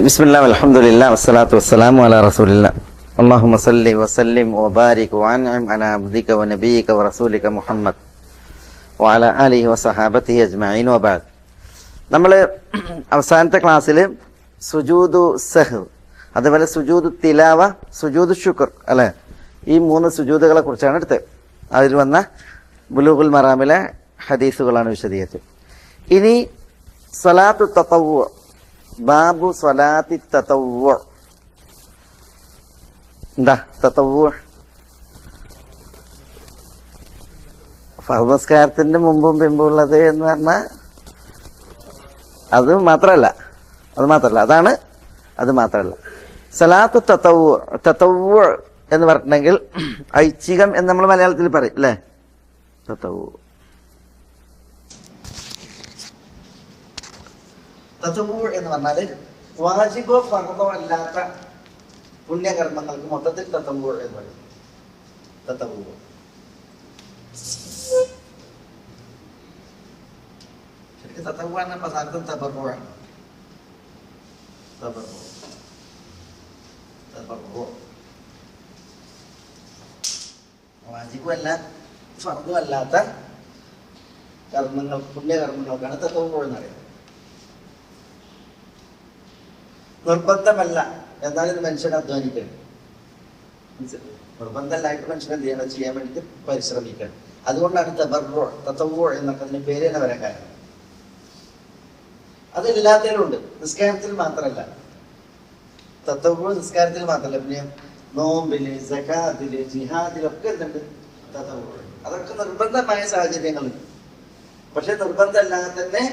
ബിസ്മില്ലാ അൽഹംദുലില്ലാ വസ്സലാത്തു വസ്സലാമു അലാ റസൂലില്ലാ അല്ലാഹുമ്മ സല്ലി വസല്ലിം വബാരിക് വഅൻഇം അലാ അബ്ദിക വനബിയിക വറസൂലിക മുഹമ്മദ് വഅലാ ആലിഹി വസഹാബത്തിഹി അജ്മഈൻ വബഅദ്. നമ്മൾ അവസാനത്തെ ക്ലാസ്സിൽ സുജൂദു സഹ്വ്, അതുപോലെ സുജൂദു തിലാവ, സുജൂദു ശുക്ർ അല്ലെ, ഈ 3 സുജൂദുകളെ കുറിച്ചാണ് എടുത്തത്. അതിൽ വന്ന ബുലൂഗുൽ മറാമിലെ ഹദീസുകളാണ് വിശദീകരിച്ചത്. ഇനി സ്വലാത്തു തതവ്വു, ബാബു സ്വലാത്തി തതവ്വു. എന്താ തതവ്വു? ഫർദ് നിസ്കാരത്തിന്റെ മുമ്പും പിമ്പുള്ളത് എന്ന് പറഞ്ഞാൽ അത് മാത്രമല്ല സലാത്തു തതവ്വു. തതവ്വു എന്ന് പറഞ്ഞിട്ടുണ്ടെങ്കിൽ ഐച്ഛികം എന്ന് നമ്മൾ മലയാളത്തിൽ പറയും അല്ലേ. തതവ്വു എന്ന് പറഞ്ഞാല് വാജിബോ ഫർദോ അല്ലാത്ത പുണ്യകർമ്മങ്ങൾക്ക് മൊത്തത്തിൽ തതവ്വു എന്ന് പറയും. തതവ്വു ശരിക്കും തതവ്വു എന്ന പദാർത്ഥം തബറുവാണ്. വാജിബും അല്ല ഫർദും അല്ലാത്ത കർമ്മങ്ങൾ, പുണ്യകർമ്മങ്ങൾക്കാണ് തതവ്വു എന്ന് പറയുന്നത്. നിർബന്ധമല്ല എന്നാലും മനുഷ്യൻ അധ്വാനിക്കണം. നിർബന്ധമല്ലായിട്ട് മനുഷ്യൻ എന്ത് ചെയ്യണം? ചെയ്യാൻ വേണ്ടിയിട്ട് പരിശ്രമിക്കണം. അതുകൊണ്ടാണ് തതവ്വു എന്നൊക്കെ അതിന് പേര് തന്നെ വരാൻ കാരണം. അത് എല്ലാത്തിലും ഉണ്ട്, നിസ്കാരത്തിൽ മാത്രമല്ല. തതവ്വു നിസ്കാരത്തിൽ മാത്രമല്ല, പിന്നെ നോമ്പില്, സകാത്തില്, ജിഹാദിലൊക്കെ എന്തുണ്ട്? തതവ്വു. അതൊക്കെ നിർബന്ധമായ സാഹചര്യങ്ങളുണ്ട്. പക്ഷെ നിർബന്ധമല്ലാതെ തന്നെ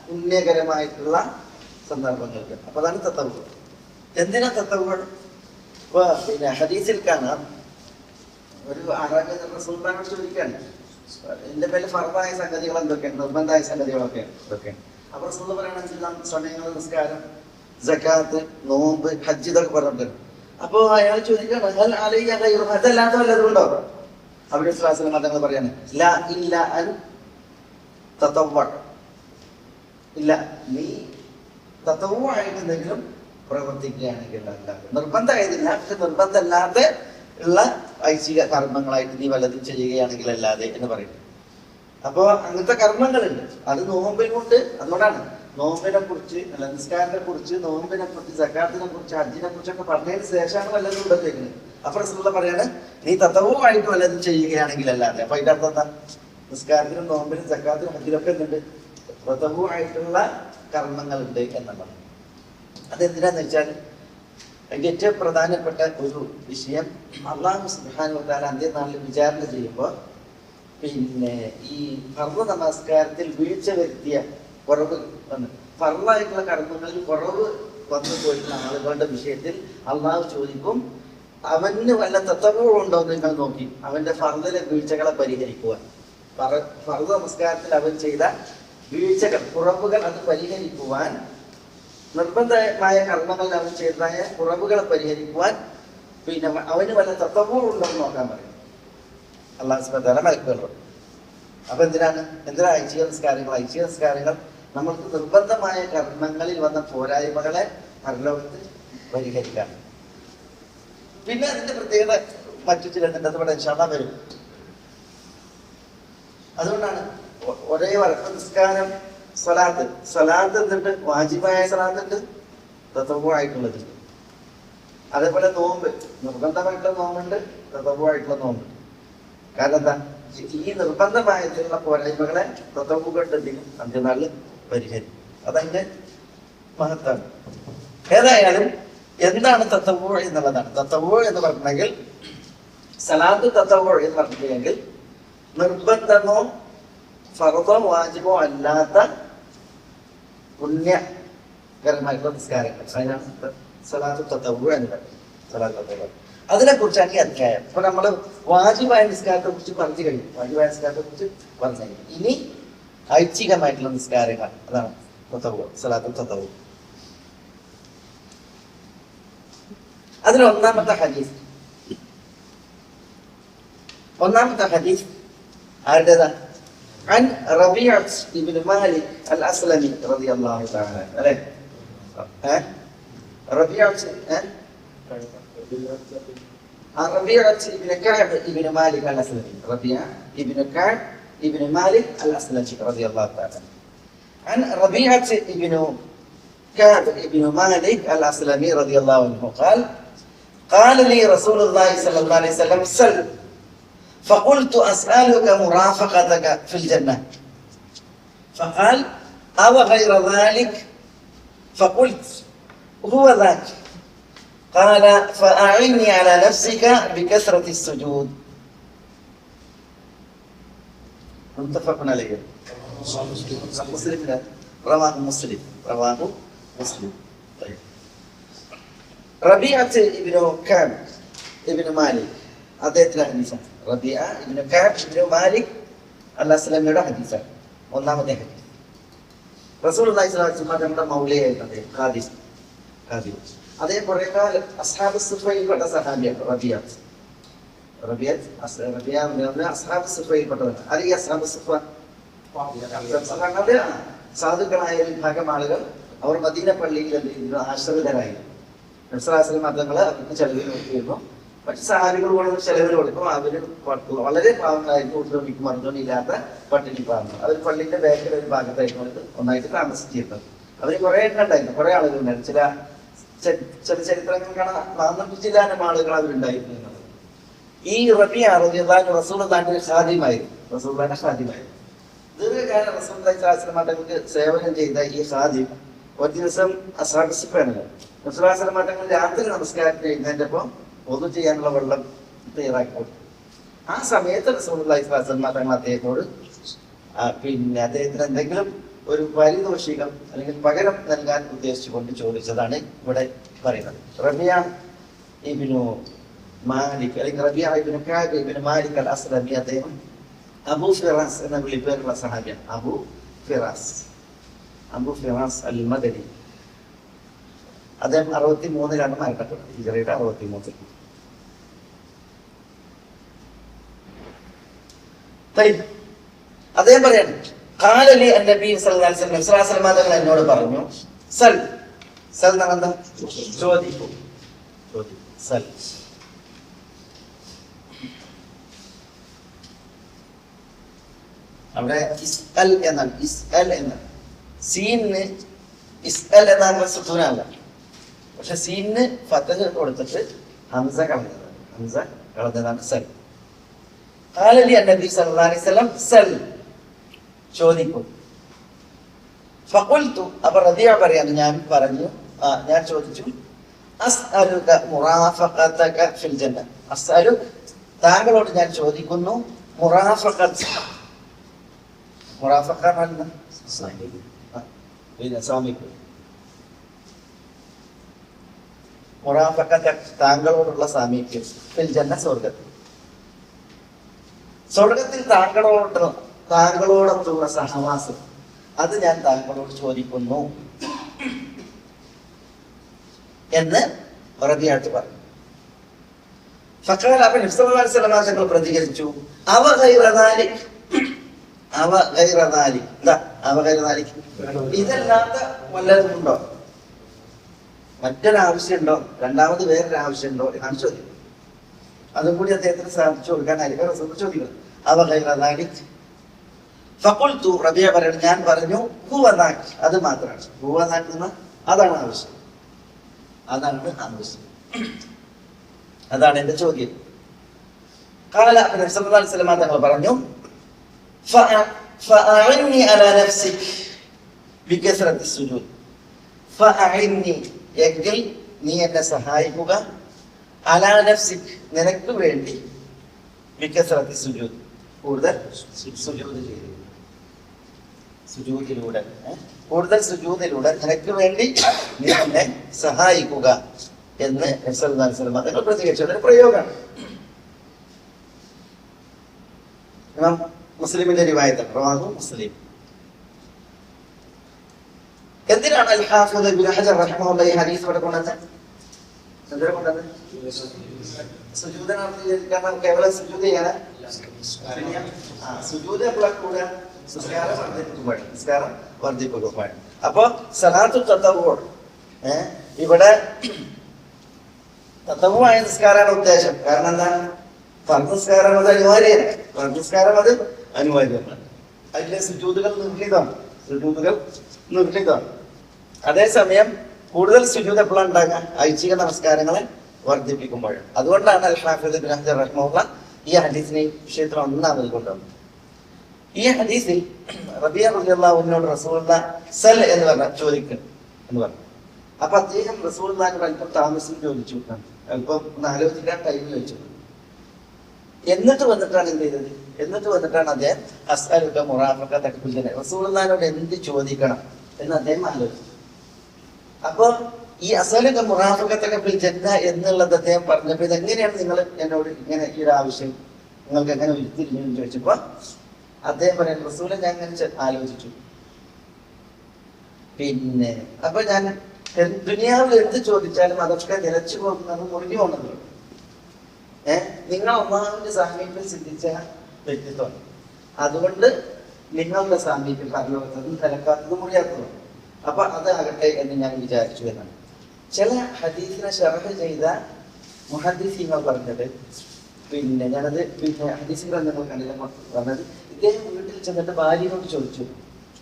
പുണ്യകരമായിട്ടുള്ള സന്ദർഭങ്ങൾക്ക്. അപ്പൊ അതാണ് തതവ്വു. എന്തിനാ തതവ്വു? പിന്നെ ഹദീസിൽ കാണാം, ഒരു ആറാമത് റസൂലുള്ളാഹിയോട് ചോദിക്കുകയാണ്, എന്റെ പേരിൽ ഫർദായ സംഗതികൾ എന്തൊക്കെയാണ്, നിർബന്ധമായ സംഗതികളൊക്കെ എന്തൊക്കെയാണ്? അപ്പൊ റസൂലുള്ളാഹി പറയുന്ന സമയങ്ങൾ, നിസ്കാരം, സകാത്ത്, നോമ്പ്, ഹജ്ജ് ഇതൊക്കെ പറഞ്ഞിട്ടുണ്ട്. അപ്പൊ അയാൾ ചോദിക്കുകയാണ്, അതല്ലാത്ത വല്ലതുണ്ടോ? അവിടെ വിശ്വാസം മതങ്ങൾ പറയാണ്, ലാ ഇല്ല അൻ തതവ്വു, ഇല്ല നീ തതവ്വു ആയിട്ട് എന്തെങ്കിലും പ്രവർത്തിക്കുകയാണെങ്കിൽ അല്ല. നിർബന്ധമായതില്ല, പക്ഷെ നിർബന്ധമല്ലാതെ ഉള്ള ഐച്ഛിക കർമ്മങ്ങളായിട്ട് നീ വല്ലതും ചെയ്യുകയാണെങ്കിൽ അല്ലാതെ എന്ന് പറയുന്നത്. അപ്പോ അങ്ങനത്തെ കർമ്മങ്ങളുണ്ട്. അത് നോമ്പിനുണ്ട്. അതുകൊണ്ടാണ് നോമ്പിനെ കുറിച്ച്, അല്ല നിസ്കാരത്തെ കുറിച്ച്, നോമ്പിനെ കുറിച്ച്, സകാത്തിനെ കുറിച്ച്, ഹജ്ജിനെ കുറിച്ചൊക്കെ പറഞ്ഞതിന് ശേഷമാണ് വല്ലതും ഉണ്ടെത്തേക്കുന്നത്. അപ്പൊ റസൂലുള്ളാഹി പറയാണ്, നീ തതവ്വു ആയിട്ട് വല്ലതും ചെയ്യുകയാണെങ്കിൽ അല്ലാതെ. അപ്പൊ അതിന്റെ അർത്ഥം എന്താ? നിസ്കാരത്തിനും നോമ്പിനും സകാത്തിനും ഹജ്ജിലൊക്കെ എന്തുണ്ട്? തതവ്വു ആയിട്ടുള്ള കർമ്മങ്ങളുണ്ട് എന്നുള്ളത്. അതെന്തിനാന്ന് വെച്ചാൽ അതിന്റെ ഏറ്റവും പ്രധാനപ്പെട്ട ഒരു വിഷയം, അല്ലാഹു സുബ്ഹാനഹു വ തആല അന്ത്യനാളിൽ വിചാരണ ചെയ്യുമ്പോൾ പിന്നെ ഈ ഫർദ് നമസ്കാരത്തിൽ വീഴ്ച വരുത്തിയ, കുറവ് വന്ന് ഫർദായിട്ടുള്ള കർമ്മങ്ങളിൽ കുറവ് വന്നു പോയിരുന്ന ആളുകളുടെ വിഷയത്തിൽ അള്ളാഹു ചോദിക്കും, അവന് വല്ല തതവ്വു ഉണ്ടോ എന്ന് നിങ്ങൾ നോക്കി അവന്റെ ഫർദിലെ വീഴ്ചകളെ പരിഹരിക്കുവാൻ. ഫർദ് നമസ്കാരത്തിൽ അവൻ ചെയ്ത വീഴ്ചകൾ, കുറവുകൾ, അത് പരിഹരിക്കുവാൻ, നിർബന്ധമായ കർമ്മങ്ങളിൽ അവൻ ചെയ്തതായ കുറവുകളെ പരിഹരിക്കുവാൻ പിന്നെ അവന് വല്ല തതവ്വു ഉണ്ടോ എന്ന് നോക്കാൻ പറയും അല്ലാഹു സുബ്ഹാനഹു വ തആല മലക്കുകളോട്. അപ്പൊ എന്തിനാ ഐച്ഛിക നിസ്കാരങ്ങൾ നമ്മൾക്ക് നിർബന്ധമായ കർമ്മങ്ങളിൽ വന്ന പോരായ്മകളെ പരലോകത്ത് പരിഹരിക്കാൻ. പിന്നെ അതിന്റെ പ്രത്യേകത മറ്റു ചിലതുണ്ട്, അത് ഇവിടെ ഇൻഷാ അല്ലാഹ് വരും. അതുകൊണ്ടാണ് ഒരേ നിസ്കാരം, സ്വലാത്ത് എന്തുണ്ട്? വാജിബായ സ്വലാത്തുണ്ട്, തതവ്വു ആയിട്ടുള്ളതുണ്ട്. അതേപോലെ നോമ്പ്, നിർബന്ധമായിട്ടുള്ള നോമ്പുണ്ട്, തതവ്വു ആയിട്ടുള്ള നോമ്പുണ്ട്. കാരണം എന്താ? ഈ നിർബന്ധമായിട്ടുള്ള പോരായ്മകളെ തതവ്വു കൊണ്ടെന്തെങ്കിലും അന്ത്യനാളിൽ പരിഹരിക്കും. അതതിന്റെ മഹത്വമാണ്. ഏതായാലും എന്താണ് തതവ്വു എന്നുള്ളതാണ്. തതവ്വു എന്ന് പറഞ്ഞെങ്കിൽ, സലാത്ത് തതവ്വു എന്ന് പറഞ്ഞിട്ടുണ്ടെങ്കിൽ നിർബന്ധമോ ഫർദോ വാജിബോ അല്ലാത്ത പുണ്യകരമായിട്ടുള്ള നിസ്കാരങ്ങൾ, അതിനാണ് സലാത്തു തതവ്വു എന്ന് പറയുന്നത്. അതിനെ കുറിച്ചാണ് ഈ അധ്യായം. അപ്പൊ നമ്മള് വാജിബായ നിസ്കാരത്തെ കുറിച്ച് പറഞ്ഞു കഴിഞ്ഞു. വാജിബായ നിസ്കാരത്തെ കുറിച്ച് പറഞ്ഞു കഴിഞ്ഞു. ഇനി ഐച്ഛികമായിട്ടുള്ള നിസ്കാരങ്ങൾ, അതാണ് തതവ്വു, സലാത്തു തതവ്വു. അതിൽ ഒന്നാമത്തെ ഹദീസ് ആരുടേതാ? عن ربيعة بن مالك الأسلمي رضي الله تعالى عنه. റബീഅത്ത് റബീഅത്ത് ഇബ്നു കഅബ് ഇബ്നു മാലിക് അൽ-അസ്ലമി ഇബ്നു കഅബ് ഇബ്നു മാലിക് അൽ-അസ്ലമി റളിയല്ലാഹു തആല عن ربيعة ابن كعب ابن مالك الأسلمي رضي الله عنه قال لي رسول الله صلى الله عليه وسلم سل فقلت أسألك مرافقتك في الجنة فقال أو غير ذلك فقلت هو ذاك قال فأعني على نفسك بكثرة السجود متفق عليه مسلم رواه مسلم طيب ربيعة ابن كعب ابن مالك അദ്ദേഹത്തിന്റെ ഹദീസാണ് റബീഅ ഇബ്നു കഅബ് ഇബ്നു മാലിക് അൽ-അസ്ലമിയുടെ ഹദീസാണ് ഒന്നാമത്തെ ഹദീസ് റസൂലുള്ളാഹി സ്വല്ലല്ലാഹു അലൈഹി വസല്ലം നമ്മുടെ മൗലയായിരുന്നു അദ്ദേഹം ഖാദി അദ്ദേഹം കുറെ കാലം അസ്ഹാബ് സുഫയിൽപ്പെട്ട സഹാബിയാണ് റബീഅ അസ്ഹാബ് സുഫയിൽപ്പെട്ടതാണ് അറിയ അസ്ഹാബ് സുഫ സാധുക്കളായ ഒരു വിഭാഗം ആളുകൾ അവർ മദീന പള്ളിയിൽ ആശ്രിതരായി മതങ്ങള് അവർക്ക് ചെലവിൽ നോക്കിയിരുന്നു മറ്റു സഹാബികളോട് ചെലവിൽ കൊടുക്കും അവര് വളരെ പാവങ്ങളായിരുന്നു ഒട്ടുമിക്കും മർദ്ദമില്ലാത്ത പട്ടിണി പാവങ്ങൾ അവർ പള്ളിന്റെ ബാക്കിൽ ഒരു ഭാഗത്തായിരുന്നു ഒന്നായിട്ട് താമസിച്ചിരുന്നത് അവര് കുറെ എണ്ണം ഉണ്ടായിരുന്നു കുറെ ആളുകൾ ഉണ്ടായിരുന്നു ചില ചരിത്രങ്ങൾ കാണാൻ 400 ചില്ലാനം ആളുകൾ അവരുണ്ടായിരുന്നു. ഈ റബീഅ റളിയല്ലാഹു അൻഹു റസൂലുള്ളാഹിന്റെ ഖാദിമായിരുന്നു ദീർഘകാലം റസൂലുള്ളാഹി സ്വല്ലല്ലാഹു അലൈഹി വസല്ലം തങ്ങൾക്ക് സേവനം ചെയ്ത ഈ ഖാദിം ഒരു ദിവസം അസ്ഹാബ് സുഫയാണല്ലോ റസൂലുള്ളാഹി സ്വല്ലല്ലാഹു അലൈഹി വസല്ലം തങ്ങൾ രാത്രി നമസ്കാരത്തിന് എഴുന്നേറ്റപ്പോൾ wudu ചെയ്യാനുള്ള വെള്ളം തയ്യാറാക്കി കൊടുത്തു. ആ സമയത്ത് റസൂലുള്ളാഹി സ്വല്ലല്ലാഹു അലൈഹി വസല്ലം തങ്ങൾ അദ്ദേഹത്തോട് പിന്നെ അദ്ദേഹത്തിന് എന്തെങ്കിലും ഒരു പാരിതോഷികം അല്ലെങ്കിൽ പകരം നൽകാൻ ഉദ്ദേശിച്ചുകൊണ്ട് ചോദിച്ചതാണ് ഇവിടെ പറയുന്നത്. റബീഅ ഇബ്നു മാലിക് അല്ലെങ്കിൽ റബീഅ ഇബ്നു കഅബ് ഇബ്നു മാലിക് അൽ-അസ്ലമി അദ്ദേഹം അബൂ ഫിറാസ് എന്ന വിളിപ്പേരുള്ള സഹാബിയാണ്. അബൂ ഫിറാസ് അൽ-മദനി. അദ്ദേഹം 63-ലാണ് മരണപ്പെട്ടത്. ഹിജ്റയുടെ 63. അദ്ദേഹം പറയാണ് ഖാലലി അന്നബി സല്ലല്ലാഹു അലൈഹി വസല്ലം തങ്ങൾ എന്നോട് പറഞ്ഞു സൽ എന്താ ചോദിക്കൂ സൽ. അവിടെ ഇസ്അൽ എന്നാണ് സീനിന് ഇസ്അൽ എന്നാണ് സുഖൂനല്ല, പക്ഷെ സീനിന് ഫതഹ് കൊടുത്തിട്ട് ഹംസ കളഞ്ഞതാണ് സൽ. ഖാലലി അന്നബി സല്ലല്ലാഹു അലൈഹി വസല്ലം സൽ ചോദിക്കും. ഫഖുൽതു അപ്പോൾ റബീഅ പറയാണ് ഞാൻ ചോദിച്ചു അസ്അലുക മുറാഫഖതക ഫിൽ ജന്ന. അസ്അലു താങ്കളോട് ഞാൻ ചോദിക്കുന്നു മുറാഫഖത്ത് താങ്കളോടുള്ള സാമീപ്യം ഫിൽ ജന്ന സ്വർഗത്തിൽ താങ്കളോടൊത്തുള്ള സഹവാസം അത് ഞാൻ താങ്കളോട് ചോദിക്കുന്നു എന്ന് റബീഅത്ത് പറഞ്ഞു. ഫഖാല അപ്പോൾ നബി സല്ലല്ലാഹു അലൈഹി വസല്ലം തങ്ങൾ പ്രതികരിച്ചു അവ ഗൈറ ദാലിക് ഇതല്ലാത്ത വല്ലതുമുണ്ടോ, മറ്റൊരാവശ്യമുണ്ടോ, രണ്ടാമത് വേറൊരു ആവശ്യമുണ്ടോ എന്നാണ് ചോദ്യം. അതും കൂടി അദ്ദേഹത്തിന് സാധിച്ചു കൊടുക്കാനായിരിക്കും റസൂൽ ചോദിക്കുന്നത്. അവ ഗൈറ ദാലിക് ഫഖുൽതു റബീഅ പറഞ്ഞു ഞാൻ പറഞ്ഞു ഹുവ ദാക് അത് മാത്രമാണ്. ഹുവ ദാക് എന്ന അതാണ് ആവശ്യം, അതാണ് എന്റെ ചോദ്യം. ഖാല നബി സല്ലല്ലാഹു അലൈഹി വസല്ലം തങ്ങൾ പറഞ്ഞു ഫഅഇന്നി അലാ നഫ്സിക് ബികസ്റത്തി സുജൂദ്. ഫഅഇന്നി എങ്കിൽ നീ എന്നെ സഹായിക്കുക, അലാ നഫ്സിക് നിനക്ക് വേണ്ടി, ബികസ്റത്തി സുജൂദ് കൂടുതൽ സുജൂദിലൂടെ നിനക്ക് വേണ്ടി നീ എന്നെ സഹായിക്കുക എന്ന് നബി സല്ലല്ലാഹു അലൈഹി വസല്ലം തങ്ങൾ പ്രതികരിച്ചതിന്റെ പ്രയോഗമാണ്. ഇമാം മുസ്ലിമിന്റെ റിവായത്ത് റവാഹു മുസ്ലിം. എന്തിനാണ് അൽ ഹാഫിദ് ഇബ്നു ഹജർ റഹിമഹുല്ലാഹി ഈ ഹദീസ് ഇവിടെ കൊണ്ടുവന്നത്? സുജൂദിനർത്ഥം കേവലം സുജൂദ് ചെയ്യാനാ? സുജൂദ് എപ്പോഴാണ് കൂടെ? നിസ്കാരം വർദ്ധിപ്പിക്കുമ്പോൾ. അപ്പൊ സലാത്തു തതവ്വു ഇവിടെ തത്വമായ നിസ്കാരമാണ് ഉദ്ദേശം. കാരണം എന്താണ്? ഫർദ് നിസ്കാരം അത് അനിവാര്യമാണ്. ഫർദ് നിസ്കാരം അത് അനിവാര്യമാണ്. അതിലെ സുജൂദുകൾ നിർണിതമാണ്. അതേസമയം കൂടുതൽ സുജൂദ് എപ്പോഴാണ് ഉണ്ടാകുക? ഐച്ഛിക നമസ്കാരങ്ങളെ വർദ്ധിപ്പിക്കുമ്പോഴാണ്. അതുകൊണ്ടാണ് അൽ-ഹാഫിദ് ഇബ്നു ഹജർ റഹിമഹുല്ലാഹ് ഈ ഹദീസിനെ വിഷയത്തിൽ ഒന്നാമത് കൊണ്ടുവന്നത്. ഈ ഹദീസിൽ റബിയ റളിയല്ലാഹു അൻഹുവിനോട് റസൂലുള്ളാഹി സൽ എന്ന് പറഞ്ഞ ചോദിക്കും എന്ന് പറഞ്ഞു. അപ്പൊ അദ്ദേഹം റസൂലുള്ളാഹിനോട് അല്പം താമസം ചോദിച്ചു, അല്പം ഒന്ന് ആലോചിക്കാൻ ടൈം ചോദിച്ചു. എന്നിട്ട് വന്നിട്ടാണ് എന്ത് ചെയ്തത്? എന്നിട്ട് വന്നിട്ടാണ് അദ്ദേഹം അസ്അലുക മുറാഫഖതക ഫിൽ ജന്ന, റസൂലുള്ളാഹിനോട് എന്ത് ചോദിക്കണം എന്ന് അദ്ദേഹം ആലോചിച്ചു. അപ്പൊ ഈ അസ്അലുക മുറാഫഖതക ഫിൽ ജന്ന എന്നുള്ളത് അദ്ദേഹം പറഞ്ഞപ്പോൾ ഇതെങ്ങനെയാണ് നിങ്ങൾ എന്നോട് ഇങ്ങനെ ഈ ഒരു ആവശ്യം നിങ്ങൾക്ക് എങ്ങനെ ഉരുത്തിരിഞ്ഞു ചോദിച്ചപ്പോ അദ്ദേഹം പറയാൻ റസൂലെ ഞാൻ അങ്ങനെ ആലോചിച്ചു. പിന്നെ അപ്പൊ ഞാൻ ദുനിയാവിൽ എന്ത് ചോദിച്ചാലും അതൊക്കെ നിലച്ചു പോകുന്നത് മുറിഞ്ഞു പോകുന്നത്. നിങ്ങൾ ഒന്നാമത് സാമീപ്യം സിദ്ധിച്ച വ്യക്തിത്വം, അതുകൊണ്ട് നിങ്ങളുടെ സാമീപ്യം പരലോകത്തതും നിലക്കാത്തതും മുറിയാത്തതും. അപ്പൊ അതാകട്ടെ എന്ന് ഞാൻ വിചാരിച്ചു എന്നാണ്. ചില ഹദീസിനെ ശറഹ് ചെയ്ത മുഹദ്ദിസീങ്ങൾ പറഞ്ഞത്, പിന്നെ ഞാനത് ഹദീസ് ഗ്രന്ഥങ്ങൾ കണ്ടില്ല പറഞ്ഞത്, ഇദ്ദേഹം വീട്ടിൽ ചെന്നിട്ട് ഭാര്യയോട് ചോദിച്ചു,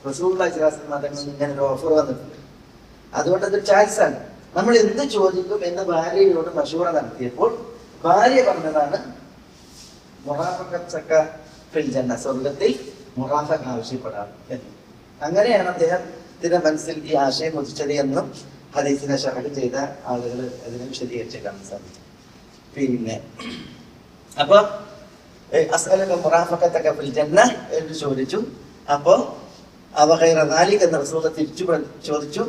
റസൂലുള്ളാഹി സ്വല്ലല്ലാഹു അലൈഹി വസല്ലം തങ്ങളിൽ ഇങ്ങനെ ഒരു ഓഫർ വന്നിട്ടുണ്ട്, അതുകൊണ്ട് അതൊരു ചാൻസ് ആണ്, നമ്മൾ എന്ത് ചോദിക്കും എന്ന് ഭാര്യയോട് മശൂറ നടത്തിയപ്പോൾ ഭാര്യ പറഞ്ഞതാണ് മുറാഫഖതക ഫിൽ ജന്ന, സ്വർഗത്തിൽ മുറാഫഖ ആവശ്യപ്പെടാം എന്ന്. അങ്ങനെയാണ് അദ്ദേഹത്തിന്റെ മനസ്സിൽ ഈ ആശയം ഉദിച്ചത് എന്നും ഹദീസിനെ ശറഹ് ചെയ്ത ആളുകൾ അതിനെ വിശദീകരിച്ച് കാണാൻ സാധിക്കും. പിന്നെ അപ്പൊ അസ്അലുക മുറാഫഖതക ഫിൽ ജന്ന എന്ന് ചോദിച്ചു. അപ്പോ അവഗൈറ ദാലിക എന്ന് റസൂൽ തിരിച്ചു ചോദിച്ചു.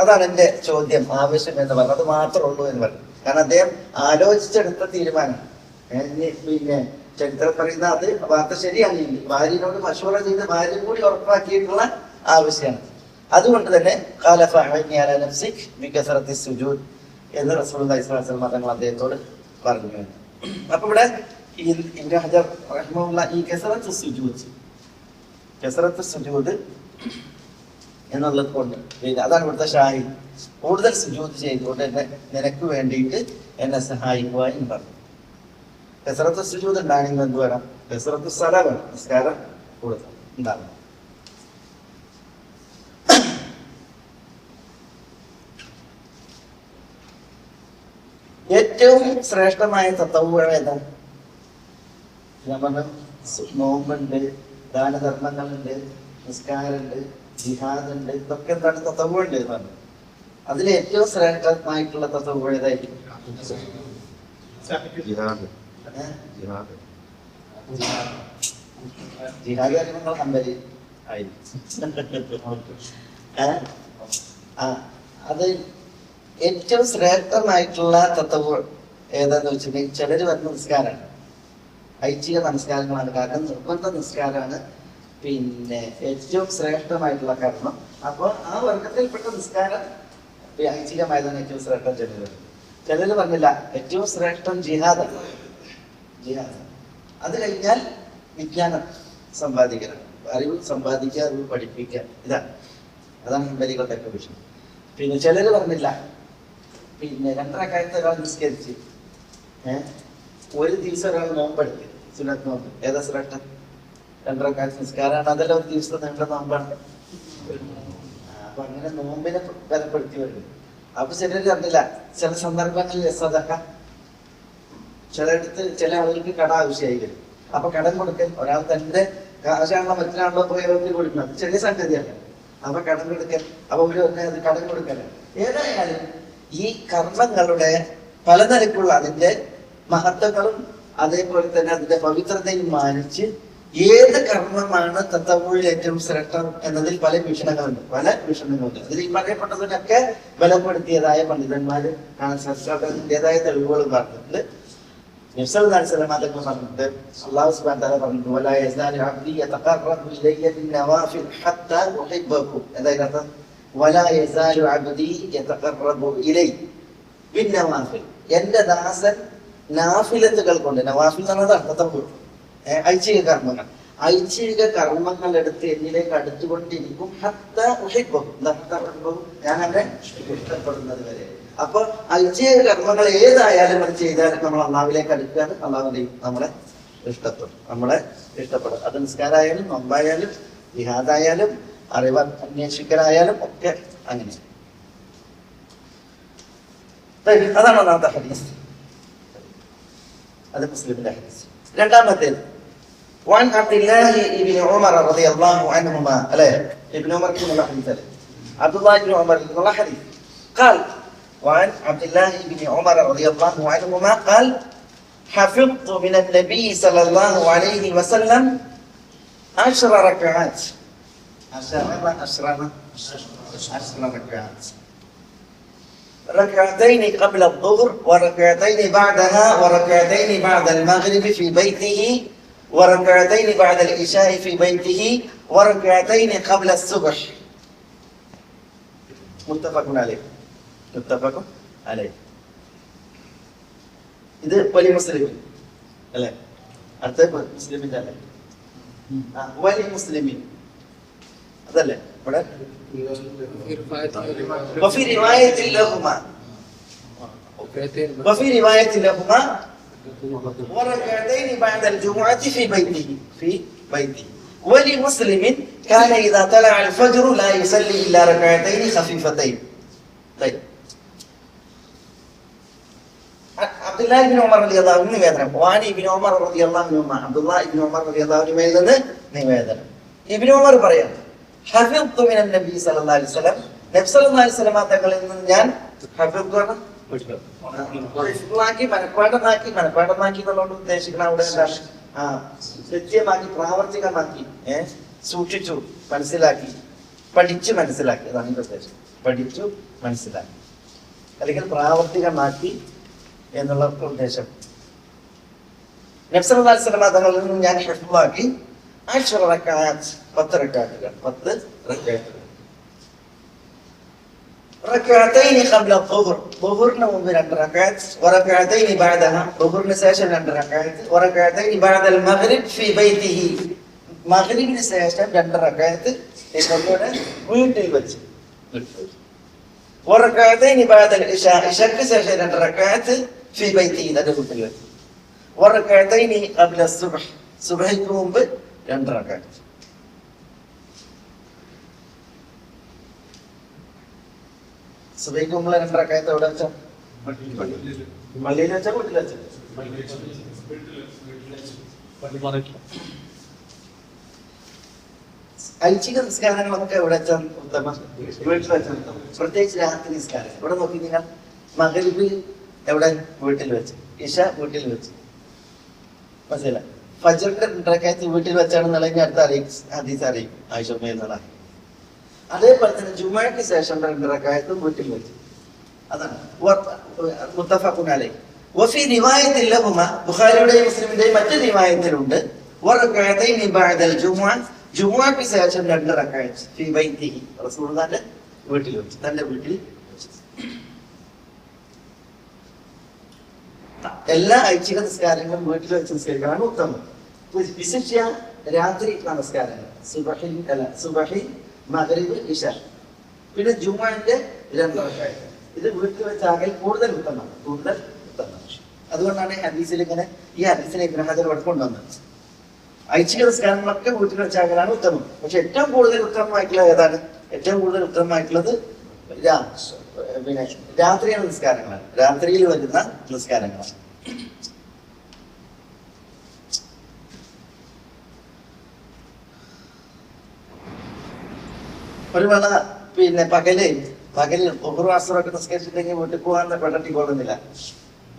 അതാണ് എന്റെ ചോദ്യം, ആവശ്യം എന്ന് പറഞ്ഞു. അത് മാത്രമേ ഉള്ളൂ എന്ന് പറഞ്ഞു. കാരണം അദ്ദേഹം ആലോചിച്ചെടുത്ത തീരുമാനം. പിന്നെ ചരിത്രം പറയുന്ന അത് വാർത്ത ശരിയാണ്. ഭാര്യനോട് മശൂറ ചെയ്ത് ഭാര്യ കൂടി ഉറപ്പാക്കിയിട്ടുള്ള ആവശ്യമാണ്. അതുകൊണ്ട് തന്നെ എന്ന് റസൂലുള്ളാഹി സ്വല്ലല്ലാഹു അലൈഹി വസല്ലം തങ്ങൾ അദ്ദേഹത്തോട് പറഞ്ഞു. അപ്പൊ ഇവിടെ ഇബ്നു ഹജർ റഹിമഹുല്ലാഹ് ഈ കസറത്ത് സുജൂദ് എന്നുള്ളത് കൊണ്ട് അതാണ് ഇവിടുത്തെ ഷാഹിദ്. കൂടുതൽ സുജൂദ് ചെയ്തുകൊണ്ട് എന്നെ നിനക്ക് വേണ്ടിയിട്ട് എന്നെ സഹായിക്കുക എന്ന് പറഞ്ഞു. കസറത്ത് സുജൂദ് ഉണ്ടാണെങ്കിൽ എന്ത് വേണം? കസറത്ത് സലാം വേണം, നിസ്കാരം കൂടുതൽ ഉണ്ടാകണം. ഏറ്റവും ശ്രേഷ്ഠമായ തത്വ ഏതാണ്? ഞാൻ പറഞ്ഞ നോമ്പുണ്ട്, ദാനധർമ്മങ്ങളുണ്ട്, നിസ്കാരമുണ്ട്, ജിഹാദുണ്ട്, ഇതൊക്കെ എന്താണ്? തത്വമുണ്ട് എന്ന് പറഞ്ഞു. അതിൽ ഏറ്റവും ശ്രേഷ്ഠമായിട്ടുള്ള തത്വ ഏതായിരിക്കും? ജിഹാദ് നിങ്ങൾ നമ്പര് അത് ഏറ്റവും ശ്രേഷ്ഠമായിട്ടുള്ള തത്വം ഏതാന്ന് വെച്ചിട്ടുണ്ടെങ്കിൽ ചിലര് വരുന്ന നിസ്കാരമാണ്, ഐച്ഛിക നമസ്കാരങ്ങളാണ്. കാരണം നിർബന്ധ നിസ്കാരമാണ് പിന്നെ ഏറ്റവും ശ്രേഷ്ഠമായിട്ടുള്ള കർമ്മം. അപ്പൊ ആ വർഗത്തിൽപ്പെട്ട നിസ്കാരം ഐച്ഛികമായതാണ് ഏറ്റവും ശ്രേഷ്ഠം. ചിലര് പറഞ്ഞില്ല, ഏറ്റവും ശ്രേഷ്ഠം ജിഹാദാണ്. അത് കഴിഞ്ഞാൽ വിജ്ഞാനം സമ്പാദിക്കണം, അറിവ് സമ്പാദിക്കുക, അറിവ് പഠിപ്പിക്കുക, അതാണ് ഹംബലികളുടെയൊക്കെ വിഷയം. പിന്നെ ചിലര് പറഞ്ഞില്ല, പിന്നെ 2 റക്അത്ത് ഒരാൾ നിസ്കരിച്ച് ഒരു ദിവസം ഒരാൾ നോമ്പെടുത്ത് സുന്നത്ത് നോമ്പ്, ഏതാ ശ്രേഷ്ഠം? 2 റക്അത്ത് നിസ്കാരമാണ്, അതെല്ലാം ഒരു ദിവസം നീണ്ട നോമ്പാണ്. അപ്പൊ അങ്ങനെ നോമ്പിനെ ബലപ്പെടുത്തി വരുന്നു. അപ്പൊ ചിലര് പറഞ്ഞില്ല, ചില സന്ദർഭങ്ങളിൽ സദഖ, ചില ആളുകൾക്ക് കട ആവശ്യമായി വരും. അപ്പൊ കടം കൊടുക്കൽ, ഒരാൾ തന്റെ കാശാണല്ലോ മറ്റൊരാണല്ലോ പ്രയോഗത്തിൽ കൊടുക്കുന്നത്, ചെറിയ സംഗതിയല്ല. അപ്പൊ കടം കൊടുക്കൽ, അപ്പൊ അത് കടം കൊടുക്കലാണ്. ഏതായാലും ഈ കർമ്മങ്ങളുടെ പല നിലക്കുള്ള അതിന്റെ മഹത്വങ്ങളും അതേപോലെ തന്നെ അതിന്റെ പവിത്രതയും മാനിച്ച് ഏത് കർമ്മമാണ് തത്വയിൽ ഏറ്റവും ശ്രേഷ്ഠം എന്നതിൽ പല വീക്ഷണങ്ങളുണ്ട്. അതിൽ ഈ പറയപ്പെട്ടതിനൊക്കെ ബലപ്പെടുത്തിയതായ പണ്ഡിതന്മാര് കാണാൻ സാധിച്ചതായ തെളിവുകളും പറഞ്ഞിട്ടുണ്ട്. പറഞ്ഞിട്ട് അല്ലാഹു സുബ്ഹാനഹു വ തആല പറഞ്ഞു, വലാ യസാലു അബ്ദി യതഖറബു ഇലയ്യ ബിന്നവാഫിൽ ഹത്താ ഉഹിബ്ബഹു. അതായത് വലാ യസാലു അബ്ദി യതഖറബു ഇലയ്യ ബിന്നവാഫിൽ, എന്റെ ദാസൻ നാഫിലത്തുകൾ കൊണ്ട്, നവാഫിൽ എന്ന് പറഞ്ഞാൽ ഐച്ഛിക കർമ്മങ്ങൾ, ഐച്ഛിക കർമ്മങ്ങൾ എടുത്ത് എന്നിലേക്ക് അടുത്തുകൊണ്ടിരിക്കും ഞാൻ അവരെ ഇഷ്ടപ്പെടുന്നത് വരെ. അപ്പൊ ഐച്ഛിക കർമ്മങ്ങൾ ഏതായാലും അത് ചെയ്താലും നമ്മൾ അള്ളാഹുവിലേക്ക് അടുക്കുകയാണ്. അള്ളാഹു നമ്മളെ ഇഷ്ടപ്പെടും. അത് നിസ്കാരായാലും നോമ്പായാലും ജിഹാദായാലും അറിവ് അന്വേഷിക്കലായാലും ഒക്കെ അങ്ങനെ. അതാണ് ഒന്നാമത്തെ ഹദീസ്. അത് മുസ്ലിമിന്റെ ഹദീസ്. രണ്ടാമത്തേത് وعن عبد الله بن عمر رضي الله عنهما ابن عمر بن الحديث عبد الله بن عمر بن الحديث قال وعن عبد الله بن عمر رضي الله عنهما قال حفظت من النبي صلى الله عليه وسلم 10 ركعات 10 ركعات ركعتين قبل الظهر وركعتين بعدها وركعتين بعد المغرب في بيته وركعتين بعد العشاء في بيته وركعتين قبل الصبح متفق عليه. ഇത് വലിയ മുസ്ലിമിൻ അല്ലേ? അടുത്ത മുസ്ലിമിന്റെ അല്ലേ? വലിയ മുസ്ലിമിൻ അതല്ലേ? ഇവിടെ وفي رواية لهما وركعتين بعد الجمعة في بيته ولمسلم كان إذا طلع الفجر لا يصلي إلا ركعتين خفيفتين. طيب عبد الله بن عمر رضي الله عنه നിവേദനം. വാനി ഇബ്നു ഉമർ റളിയല്ലാഹു അൻഹു അബ്ദുല്ലാഹ് ഇബ്നു ഉമർ റളിയല്ലാഹു അൻഹു നിന്ന് നിവേദനം. ഇബ്നു ഉമർ പറയാണ് ഹഫിദ്തു മിനൻ നബി സല്ലല്ലാഹു അലൈഹി വസല്ലം നബി സല്ലല്ലാഹു അലൈഹി വസല്ലം തങ്ങളിൽ നിന്ന് ഞാൻ ഹഫിദ്തു മനഃപ്പാഠമാക്കി എന്നുള്ളത് ഉദ്ദേശിക്കണം. അവിടെ എന്താണ്? കൃത്യമാക്കി പ്രാവർത്തികമാക്കി സൂക്ഷിച്ചു മനസ്സിലാക്കി പഠിച്ചു മനസ്സിലാക്കി. അതാണ് ഈ ഉദ്ദേശം. പഠിച്ചു മനസ്സിലാക്കി അല്ലെങ്കിൽ പ്രാവർത്തികമാക്കി എന്നുള്ള ഉദ്ദേശം. നബി സല്ലല്ലാഹു അലൈഹി വസല്ലം തങ്ങളിൽ നിന്ന് ഞാൻ ഹിഫ്ളാക്കി 10 റക്അത്ത് 10 റക്അത്തുകൾ 10 റക്അത്തുകൾ. ركعتين قبل الظهر ظهرنا من 2 ركعات وركعتين بعدها ظهرنا ശേഷം 2 ركعات وركعتين بعد المغرب في بيته മഗ്രിബിന് ശേഷം 2 റക്അത്ത് ഇവരുടെ വീട്ടിൽ വെച്ച് وركعتين بعد العشاء ഇശാക്ക് ശേഷം 2 റക്അത്ത് في بيته തന്റെ വീട്ടിൽ വെച്ച് وركعتين قبل الصبح സുബ്ഹിക്ക് മുമ്പ് 2 റക്അത്ത്. സുബഹിക്ക് മുമ്പ് 2 റക്അത്ത് എവിടെ വെച്ചാ? പള്ളിയിൽ വെച്ചാ വീട്ടിൽ വെച്ചാ? ഐച്ഛിക നിസ്കാരങ്ങളൊക്കെ എവിടെ വെച്ചാൽ ഉത്തമം? വീട്ടിൽ വെച്ചാൽ ഉത്തമം. പ്രത്യേകിച്ച് രാത്രി നിസ്കാരം ഇവിടെ നോക്കി നിങ്ങൾ. മഗ്രിബ് എവിടെ? വീട്ടിൽ വെച്ച്. ഇശ വീട്ടിൽ വെച്ച്. മനസ്സിലായി? ഫജ്റിന്റെ 2 റക്അത്ത് വീട്ടിൽ വെച്ചാണെന്നുണ്ടെങ്കിൽ അടുത്ത ഹദീസ് അറിയിക്കും ആയിഷ എന്നുള്ള. അതേപോലെ തന്നെ ജുമുഅക്ക് ശേഷം 2 റക്അത്തും വീട്ടിൽ വെച്ച്. അതാണ് മുത്തഫഖുൻ അലൈഹി. വഫി റിവായത്തിൽ ലഹുമാ ബുഖാരിയുടെയും മുസ്ലിമിന്റെയും മറ്റു റിവായത്തിലുണ്ട് വറകഅതൈനി ബഅദൽ ജുമുഅ ജുമുഅക്ക് ശേഷം 2 റക്അത്ത് ഫീ ബൈതിഹി റസൂലുള്ളാഹിന്റെ വീട്ടിൽ വെച്ച് തന്റെ വീട്ടിൽ വെച്ച്. എല്ലാ ഐച്ഛിക നിസ്കാരങ്ങളും വീട്ടിൽ വെച്ച് നിസ്കരിക്കാനാണ് ഉത്തമം. വിശിഷ്യ രാത്രി നമസ്കാരങ്ങൾ സുബഹി മഗ്രിബ് ഇശ പിന്നെ ജുമുഅന്റെ 2 റക്അത്ത് ഇത് വീട്ടിൽ വെച്ചാൽ കൂടുതൽ ഉത്തമമാണ്. അതുകൊണ്ടാണ് ഹദീസിൽ ഇങ്ങനെ ഈ ഹദീസിനെ ഇബ്നു ഹജർ ഇവിടെ കൊണ്ടുവന്നത്. ഐച്ഛിക നിസ്കാരങ്ങളൊക്കെ വീട്ടിൽ വെച്ചാകലാണ് ഉത്തമം. പക്ഷെ ഏറ്റവും കൂടുതൽ ഉത്തമമായിട്ടുള്ളത് ഏതാണ്? ഏറ്റവും കൂടുതൽ ഉത്തമമായിട്ടുള്ളത് പിന്നെ രാത്രിയാണ് നിസ്കാരങ്ങളാണ്. രാത്രിയിൽ വരുന്ന നിസ്കാരങ്ങളാണ്. ഒരു വേള പിന്നെ പകലിൽ ഒഹ്റു അസ്റൊക്കെ നിസ്കരിച്ചിട്ടുണ്ടെങ്കിൽ വീട്ടിൽ പോകാൻ പെട്ടെന്ന് കൊള്ളുന്നില്ല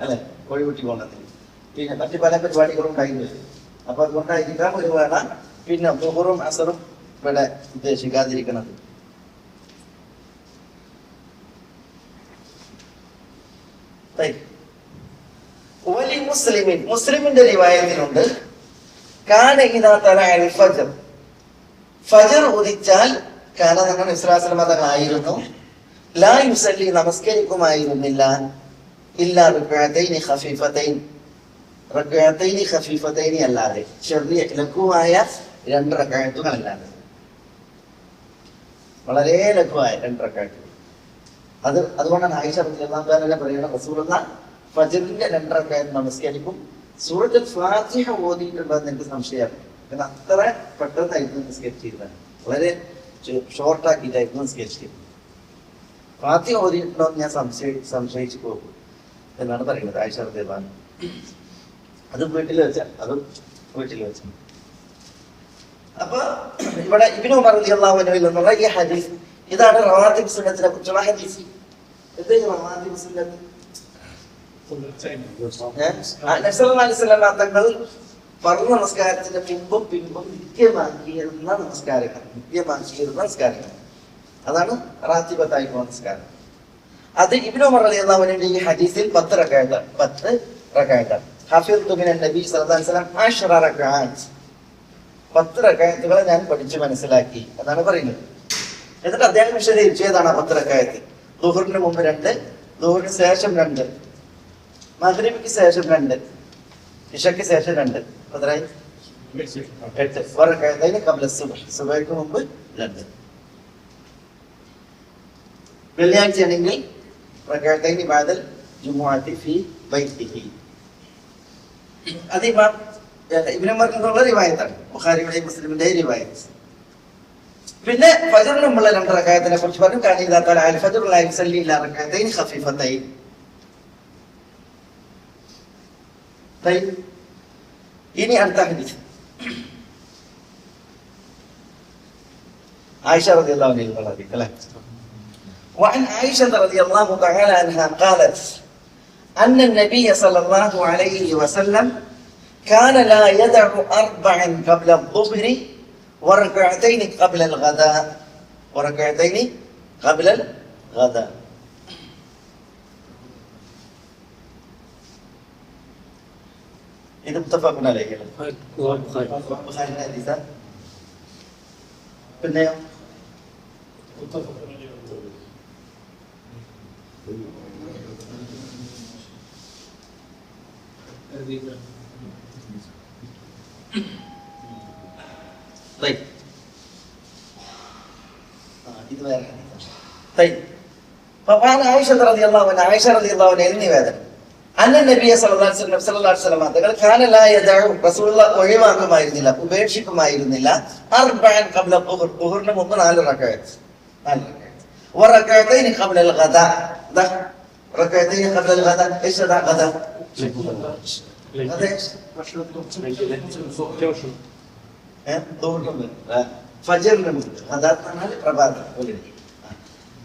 അല്ലെ? കോഴി വീട്ടിൽ കൊള്ളുന്നില്ല. പിന്നെ മറ്റു പല പരിപാടികളും ഉണ്ടായിരുന്നു. അപ്പൊ അതുകൊണ്ടായിരിക്കാം ഒരു വേള പിന്നെ ഒഹ്റും അസറും ഇവിടെ ഉദ്ദേശിക്കാതിരിക്കുന്നത്. മുസ്ലിമിന്റെ റിവായത്തിലുണ്ട് ഫജർ ഉദിച്ചാൽ കാന തങ്ങൾ ഇസ്ലാം തങ്ങളായിരുന്നു ലാ യുസല്ലി നമസ്കരിക്കുമായിരുന്നില്ല ഇല്ലാ റക്അതൈനി ഖഫീഫതൈൻ റക്അതൈനി ഖഫീഫതൈനി അല്ലാതെ ചെറിയ ലഘുവായ 2 റക്അത്തുകളല്ലാതെ വളരെ ലഘുവായ 2 റക്അത്തുകൾ. അതുകൊണ്ടാണ് ആയിഷ റളിയല്ലാഹു അൻഹ പറയുന്നത് റസൂലുള്ളാഹി ഫജ്റിന്റെ 2 റക്അത്ത് നമസ്കരിക്കും. സൂറത്തുൽ ഫാത്തിഹ ഓതിയിട്ടുണ്ടോ എന്ന് എനിക്ക് സംശയമാണ്. കാരണം അത്ര പെട്ടെന്നായിരുന്നു നിസ്കരിച്ചിരുന്നത്. വളരെ ഷോർട്ടാക്കിയിട്ടായിരുന്നു നിസ്കരിച്ചിരുന്നത്. ഫാത്തിഹ ഓതിയിട്ടുണ്ടോ എന്ന് ഞാൻ സംശയിച്ചു പോകും എന്നാണ് പറയുന്നത് ആയിഷ റളിയല്ലാഹു അൻഹ. അതും വീട്ടിൽ വെച്ച. അപ്പൊ ഇവിടെ ഇബ്നു ഉമർ റളിയല്ലാഹു അൻഹുവിൽ നിന്നുള്ള ഈ ഹദീസ്, ഇതാണ് റവാത്തിബ് സുന്നത്തിനെ കുറിച്ചുള്ള ഹദീസ്. എന്താ ഈ റവാത്തിബ് സുന്നത്ത്? നബി സല്ലല്ലാഹു അലൈഹി വസല്ലം തങ്ങൾ ഫർള് നമസ്കാരത്തിന്റെ മുമ്പും പിമ്പും നിത്യമാക്കിയിരുന്ന നമസ്കാരങ്ങൾ, അതാണ് റാത്തിബത്തായിട്ടുള്ള നമസ്കാരം. അത് ഇബ്നു ഉമർ റളിയല്ലാഹു അൻഹുവിന്റെ ഈ ഹദീസിൽ 10 റക്അത്ത് ഹഫിദ്തു മിനൻ നബി സല്ലല്ലാഹു അലൈഹി വസല്ലം 10 റക്അത്ത്, 10 റക്അത്തുകളെ ഞാൻ പഠിച്ചു മനസ്സിലാക്കി എന്നാണ് പറയുന്നത്. എന്നിട്ട് അദ്ദേഹം വിശദീകരിച്ചു ഏതാണ് 10 റക്അത്ത്. ദുഹറിന് മുമ്പ് 2, ദുഹറിന് ശേഷം 2, മഗ്രിബിക്ക് ശേഷം 2, ഇശയ്ക്ക് ശേഷം 2, എത്രയായി? 8. വറകഅത്തൈനി ഖബ്ല സുബ്ഹ്, സുബ്ഹിക്ക് മുമ്പ് 2. വെള്ളിയാഴ്ചയാണെങ്കിൽ റകഅത്തൈനി ബഅദൽ ജുമുഅത്തി ഫീ ബൈതിഹി. അത് ഇമാം ഇബ്നു ഉമർ എന്നുള്ള റിവായത്താണ്, ബുഖാരിയുടെയും മുസ്ലിമിന്റെയും റിവായത്ത്. പിന്നെ ഫജ്റിന് മുമ്പുള്ള 2 റകഅത്തിനെ കുറിച്ച് പറഞ്ഞു. കാന ഇദാ തല അൽ ഫജ്ർ ലാ യുസല്ലി ഇല്ലാ റകഅത്തൈനി ഖഫീഫത്തൈൻ. ഇനി അടുത്ത ഹദീസ് ആയിഷ റളിയല്ലാഹു അൻഹ. وعن عائشة رضي الله تعالى عنها قالت أن النبي صلى الله عليه وسلم كان لا يدع 4 قبل الظهر وركعتين قبل الغداء. ഇത് മുത്തഫഖുൻ അലൈഹി ബുഖാരിയുടെ ഹദീസാണ്. പിന്നെ ഇത് വേറെ ആയിഷ റളിയല്ലാഹു അൻഹ നിവേദനം അന്ന നബിയ സല്ലല്ലാഹു അലൈഹി വസല്ലം തങ്ങൾ കാന ലാ യദഉ റസൂലുള്ളാഹി ഒഴിവാക്കുമായിരുന്നില്ല, ഉപേക്ഷിക്കുമായിരുന്നില്ല 4 ഖബ്ല ളുഹർ, ളുഹറിന് മുമ്പ് 4 റക്അത്ത്, وركعتين قبل الغداء. ده ركعتين قبل الغداء ايش ده غداء؟ غداء ايش؟ ഫജ്റിന് മുമ്പ്. غداء എന്നാൽ പ്രഭാതം,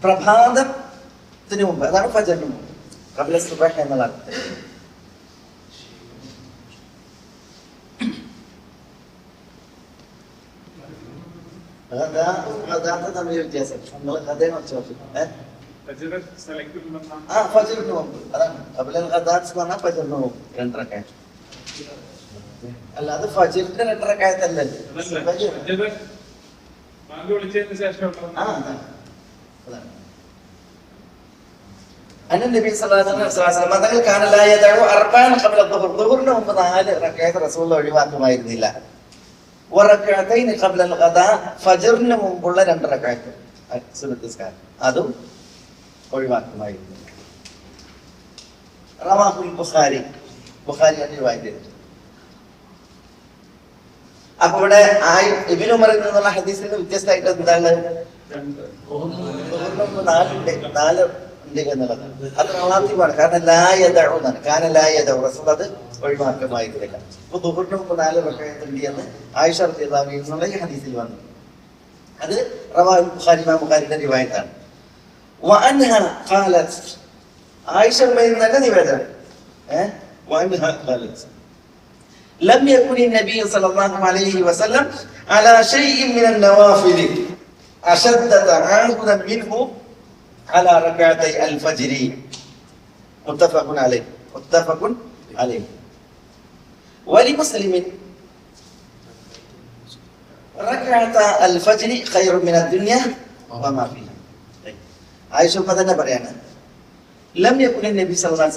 പ്രഭാതത്തിന് മുമ്പ്, അതാണ് ഫജ്റിന് മുമ്പ്. قبل الصبح എന്നതാണ്. തമ്മിൽ വ്യത്യാസം. നമ്മൾ കഥയെ ഫജ്റിന് മുമ്പ്, അതാണ് ഖബ്ല ഖദാത്ത് എന്ന് പറഞ്ഞാൽ ഫജ്റിന് മുമ്പ് 2 റക്അത്ത്. അല്ലാതെ ഫജ്റിന്റെ 2 റക്അത്ത് അല്ലല്ലോ. അന്ന നബി സല്ലല്ലാഹു അലൈഹി വസല്ലം തങ്ങൾ കാന ലാ യദഉ 4 ഖബ്ല ളുഹർ, ളുഹറിന് മുമ്പ് 4 റക്അത്ത് റസൂലുള്ളാഹി ഒഴിവാക്കുമായിരുന്നില്ല. വറകഅത്തൈനി ഖബ്ല അൽ-ഗദാ, ഫജ്റിന് മുമ്പുള്ള 2 റക്അത്ത് സുന്നത്ത് നിസ്കാരം അതും ഒഴിവാക്കുമായിരുന്നില്ല. റവാഹുൽ ബുഖാരി, ബുഖാരി റിവായത്ത് ചെയ്തു. അപ്പൊ ഇവിടെ ഇബ്നു ഉമറിൽ നിന്നുള്ള ഹദീസിൽ നിന്ന് വ്യത്യസ്തമായിട്ട് എന്താണ്? 4 ഉണ്ട് എന്നുള്ളത്. അത് റവാത്തിബാണ്. കാരണം ലാ യദഉ എന്നാണ്. കാന ലാ യദഉ, റസൂൽ അത് ഒഴിവാക്കുമായിരുന്നില്ല. ഇപ്പൊ ദുഹറിന് മുമ്പ് 4 റക്അത്ത് ഉണ്ട് എന്ന് ആയിഷ റളിയല്ലാഹു അൻഹ എന്നുള്ള ഈ ഹദീസിൽ വന്നു. അത് റവാഹുൽ ബുഖാരി, ഇമാം ബുഖാരിയുടെ റിവായത്താണ്. വഅൻഹാ ഖാലത്, ആയിഷ തന്നെ നിവേദനം. വഅൻഹാ ഖാലത് ലം യകുനി നബി സല്ലല്ലാഹു അലൈഹി വസല്ലം അലാ ശൈഇൻ മിനൻ നവാഫിൽ അശദ്ദ തആഹുദൻ മിൻഹു അലാ റക്അത്തൈ അൽ-ഫജ്ർ. മുത്തഫഖുൻ അലൈഹി. ولمسلم ركعة الفجر خير من الدنيا وما فيها. ആയിഷ തന്നെ പറയാണ്, ലം യകുനി നബി സല്ലല്ലാഹു അലൈഹി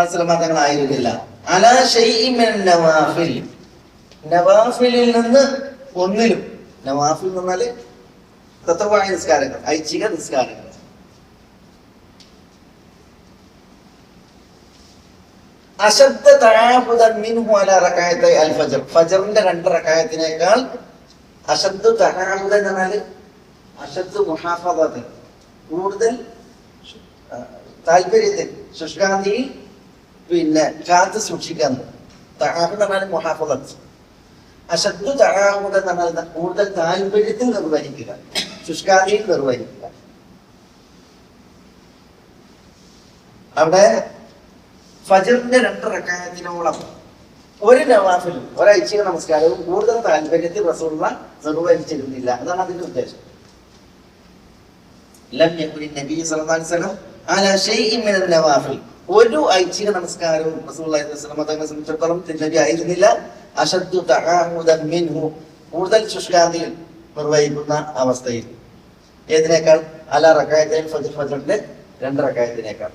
വസല്ലം തങ്ങൾ ആയിരുന്നില്ല അലാ ശൈഇൻ മിൻ നവാഫിൽ, നവാഫിലിൽ നിന്ന് ഒന്നിലും. നവാഫിൽ എന്ന് പറഞ്ഞാല് തത്വമായ നിസ്കാരങ്ങൾ, ഐച്ഛിക നിസ്കാരങ്ങൾ. അശദ്ദ തആബുദൻ മിൻഹു അലാ റകഅത്തൈ അൽ ഫജ്ർ. ഫജ്റിന്റെ 2 റകഅത്തിനേക്കാൾ അശദ്ദ തആബുദൻ എന്ന് പറഞ്ഞാല് അശദ്ദ മുഹാഫദത്ത്, കൂടുതൽ താല്പര്യത്തിൽ ശുഷ്കാന്തിയിൽ പിന്നെ കാത്തു സൂക്ഷിക്കാൻ. തആബുദ് എന്ന് പറഞ്ഞാൽ മുഹാഫദത്ത്. അശദ്ദ തആബുദൻ എന്ന് പറഞ്ഞാൽ കൂടുതൽ താല്പര്യത്തിൽ നിർവഹിക്കുക, ശുഷ്കാന്തിയിൽ നിർവഹിക്കുക. അവിടെ ഫജ്റിന്റെ 2 റകഅത്തിനോളം ഒരു നവാഫിലും ഒരു ഐച്ഛിക നമസ്കാരവും കൂടുതൽ താല്പര്യത്തിൽ റസൂലുള്ളാഹി നിർവഹിച്ചിരുന്നില്ല. അതാണ് അതിന്റെ ഉദ്ദേശം. ലം യകുനി നബി സല്ലല്ലാഹു അലൈഹി വസല്ലം അലാ ശൈഇൻ മിനൻ നവാഫിൽ. ഒരു ഐച്ഛിക നമസ്കാരവും റസൂലുള്ളാഹി സ്വല്ലല്ലാഹു അലൈഹി വസല്ലം തങ്ങളെ സംബന്ധിച്ചിടത്തോളം നബി ആയിരുന്നില്ല അശദ്ദു തആമുദൻ മിൻഹു, കൂടുതൽ ശുഷ്കാന്തിയിൽ നിർവഹിക്കുന്ന അവസ്ഥയിൽ. ഏതിനേക്കാൾ? അലാ റകഅത്തൈൽ ഫജ്ർ, ഫജ്റിന്റെ 2 റകഅത്തിനേക്കാൾ.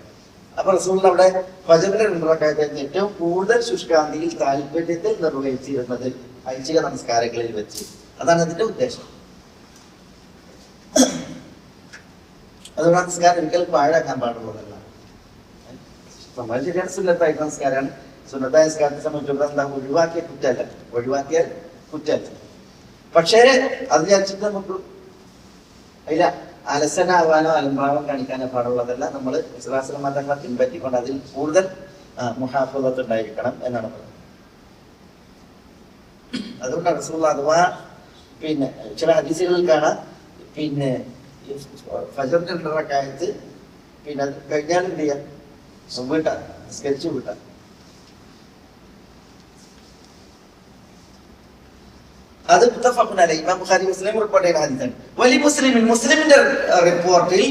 അപ്പൊ റസൂൽ അവിടെ ഫജ്റിന്റെ 2 റകഅത്തിന് ഏറ്റവും കൂടുതൽ ശുഷ്കാന്തിയിൽ താല്പര്യത്തിൽ നിർവഹിച്ചിരുന്നത് ഐച്ഛിക നമസ്കാരങ്ങളിൽ വെച്ച്. അതാണ് അതിന്റെ ഉദ്ദേശം. അതുകൊണ്ട് നമസ്കാരം ഒരിക്കലും പാഴാക്കാൻ പാടുള്ളതല്ല. നമ്മൾ ശരിയാണ് സുന്നത്തായ നമസ്കാരമാണ്. സുന്നത്തായ നമസ്കാരത്തെ സംബന്ധിച്ചിടത്തോളം എന്താ, ഒഴിവാക്കിയ കുറ്റല്ല, ഒഴിവാക്കിയാൽ കുറ്റല്ല. പക്ഷേ അത് വിചാരിച്ചിട്ട് നമുക്ക് അതില അലസനാവാനോ അലംഭാവം കാണിക്കാനോ പാടുള്ളതല്ല. നമ്മൾ ഇസ്ലാം മതങ്ങളെ പിൻപറ്റിക്കൊണ്ട് അതിൽ കൂടുതൽ മുഹാഫദത്ത് ഉണ്ടായിരിക്കണം എന്നാണ് പറയുന്നത്. അതുകൊണ്ടാണ് റസൂലുള്ളാഹി അഥവാ പിന്നെ ചില ഹദീസുകളിൽ കാണാം, പിന്നെ ഫജ്റിന്റെ 2 റകഅത്ത് പിന്നെ അത് കഴിഞ്ഞാൽ എന്ത് ചെയ്യാം, വീട്ടാ നിസ്കരിച്ചു വീട്ടാ. അത് മുത്തഫഖുൻ അലൈഹി, ഇമാം ബുഖാരി മുസ്ലിം റിപ്പോർട്ട് ചെയ്യുന്ന ഹദീസാണ്. വലി മുസ്ലിമിൻ, മുസ്ലിമിന്റെ റിപ്പോർട്ടിൽ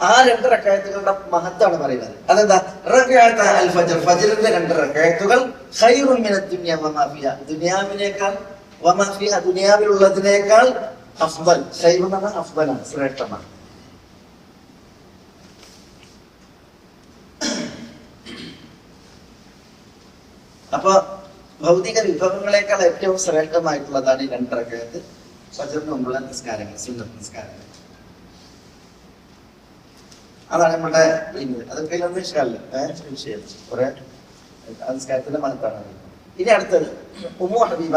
ആ 2 റകഅത്തുകളുടെ മഹത്വമാണ് പറയുന്നത്. അതെന്താ? റകഅത്ത അൽ ഫജ്ർ, ഫജ്റിന്റെ 2 റകഅത്തുകൾ ഖൈറുൻ മിനദ് ദുനിയ വമാ ഫിഹാ, ദുനിയാവിനേക്കാൾ വമാ ഫിഹാ, ദുനിയാവിലുള്ളതിനേക്കാൾ അഫ്ദൽ. ഖൈർ എന്ന് പറഞ്ഞാൽ അഫ്ദലാണ്, ശ്രേഷ്ഠമാണ്. അപ്പൊ ഭൗതിക വിഭവങ്ങളെക്കാൾ ഏറ്റവും ശ്രേഷ്ഠമായിട്ടുള്ളതാണ് ഈ 2 റകഅത്ത് ഫജ്റിന് മുമ്പുള്ള നിസ്കാരങ്ങൾ, സുന്നത്ത് നിസ്കാരങ്ങൾ. അതാണ് നമ്മുടെ അതൊക്കെ ഒന്നും ഇഷ്ടമല്ല വിഷയം, കുറെ നിസ്കാരത്തിന്റെ മഹത്വമാണ്. ഇനി അടുത്തത് ഉമ്മു ഹബീബ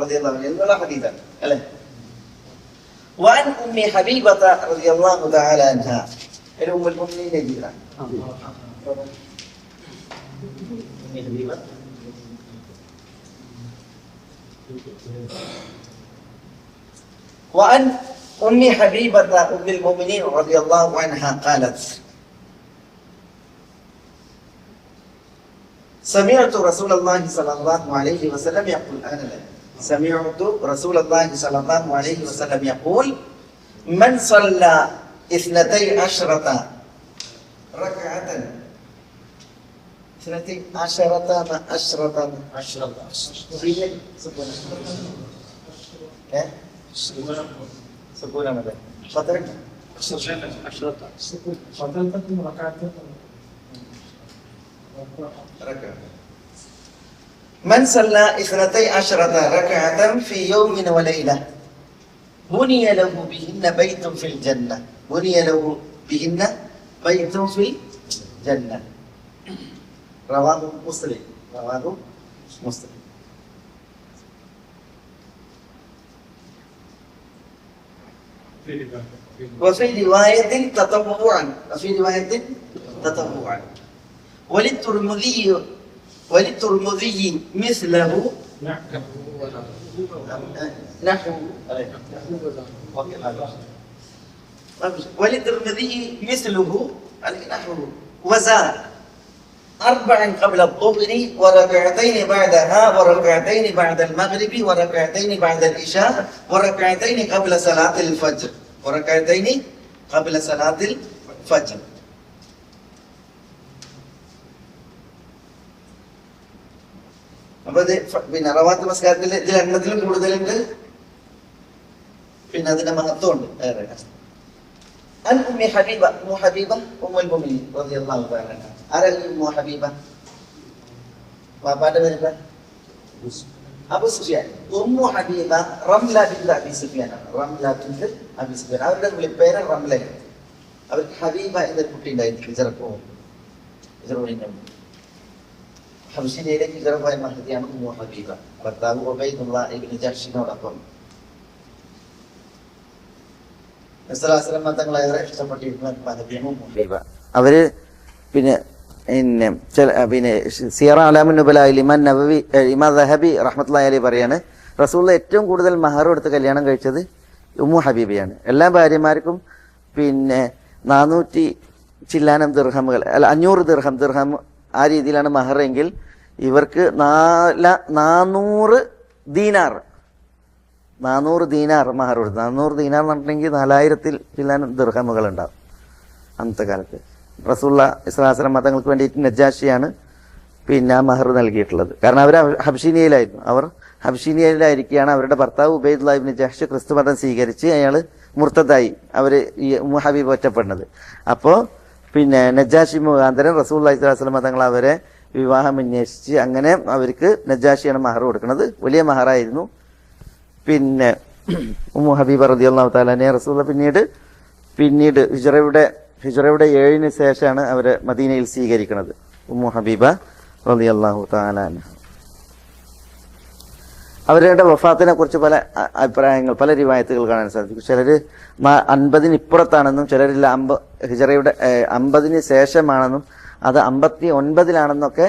റളിയല്ലാഹു അൻഹ എന്നുള്ള ഹദീസാണ് അല്ലേ. وعن أم حبيبة رضي الله تعالى عنها، أم المؤمنين جدا. وعن أم حبيبة أم المؤمنين رضي الله عنها قالت: سمعت رسول الله صلى الله عليه وسلم يقول، سمعت رسول الله صلى الله عليه وسلم يقول: من صلى 12 ركعة من صلى 12 ركعة في يوم وليلة بني له بهن بيت في الجنة، بني له بهن بيت في الجنة. رواه مسلم، رواه مسلم. وفي رواية تطوعا، وفي رواية تطوعا. وللترمذي مثله نحو، وللترمذي مثله نحو. وزاد 4 قبل الظهر وركعتين بعدها وركعتين بعد المغرب وركعتين بعد العشاء وركعتين قبل صلاة الفجر، وركعتين قبل صلاة الفجر. അപ്പൊ ഇത് പിന്നെ റവാത്ത് നമസ്കാരത്തിൽ ഇതിൽ എണ്ണത്തിലും കൂടുതലുണ്ട്, പിന്നെ അതിന്റെ മഹത്വമുണ്ട് ഏറെ. عن أم حبيبة، أم حبيبة أم المؤمنين رضي الله تعالى عنها. ആരാണ് ഉമ്മു ഹബീബ? വാപ്പാന്റെ പേര് അബൂ സുഫിയാൻ. ഉമ്മു ഹബീബ റംല ബിൻത് അബീ സുഫിയാനാണ്. റംല ബിൻത് അബീ സുഫിയാൻ, അവരുടെ വിളിപ്പേര് റംലയാണ്. അവർക്ക് ഹബീബ എന്നൊരു കുട്ടി ഉണ്ടായിരുന്നു. ഹബശിയിലേക്ക് ഹിജറ പോയ മഹദിയാണ് ഉമ്മു ഹബീബ. ഭർത്താവ് ഉബൈദുള്ള ഇബ്നു ജഹ്ഷിനോടൊപ്പം തങ്ങളേറെ ഇഷ്ടപ്പെട്ടിരുന്ന മഹദിയാണ് ഉമ്മു ഹബീബ. അവര് പിന്നെ സിയറ അലാമുൻ നുബലായിൽ ഇമാം നബവി ഇമാം ദഹബി റഹ്മത്തുള്ളാഹി അലൈഹി പറയാണ്, റസൂലുള്ളാഹി ഏറ്റവും കൂടുതൽ മഹർ എടുത്ത് കല്യാണം കഴിച്ചത് ഉമ്മു ഹബീബയാണ്. എല്ലാ ഭാര്യമാർക്കും 400 ചില്ലാനം ദിർഹമുകൾ, അല്ല 500 ദിർഹം ആ രീതിയിലാണ് മഹറെങ്കിൽ ഇവർക്ക് 400 ദീനാർ മഹർ കൊടുത്തു. 400 ദീനാർ എന്ന് പറഞ്ഞിട്ടുണ്ടെങ്കിൽ 4000 ചില്ലാനം ദിർഹമുകൾ ഉണ്ടാവും അന്നത്തെ കാലത്ത്. റസൂലുള്ളാഹി സ്വല്ലല്ലാഹു അലൈഹി വസല്ലം തങ്ങൾക്ക് വേണ്ടിയിട്ട് നജാഷിയാണ് ആ മഹർ നൽകിയിട്ടുള്ളത്. കാരണം അവർ ഹബ്ശീനിയയിലായിരുന്നു. അവർ ഹബ്ശീനിയയിലായിരിക്കുകയാണ് അവരുടെ ഭർത്താവ് ഉബൈദുല്ലാഹ് ഇബ്നു ജഹ്ഷ് ക്രിസ്തു മതം സ്വീകരിച്ച് അയാൾ മുർത്തദായി ഈ ഉമ്മു ഹബീബ ഒറ്റപ്പെടുന്നത്. അപ്പോൾ നജാഷി മുഖാന്തരം റസൂലുള്ളാഹി സ്വല്ലല്ലാഹു അലൈഹി വസല്ലം തങ്ങൾ അവരെ വിവാഹം അന്വേഷിച്ച് അങ്ങനെ അവർക്ക് നജാഷിയാണ് മഹർ കൊടുക്കുന്നത്. വലിയ മഹറായിരുന്നു. ഉമ്മു ഹബീബ റളിയല്ലാഹു തആല അൻഹ റസൂലുള്ളാഹി പിന്നീട് ഹിജ്റയുടെ 7 ശേഷമാണ് അവരെ മദീനയിൽ സ്വീകരിക്കുന്നത്. ഉമ്മു ഹബീബ റളിയല്ലാഹു തആല അൻഹ. അവരുടെ വഫാത്തിനെ കുറിച്ച് പല അഭിപ്രായങ്ങൾ, പല റിവായത്തുകൾ കാണാൻ സാധിക്കും. ചിലർ 50 ഇപ്പുറത്താണെന്നും, ചിലരില്ല ഹിജറയുടെ 50 ശേഷമാണെന്നും, അത് 59-ലാണെന്നൊക്കെ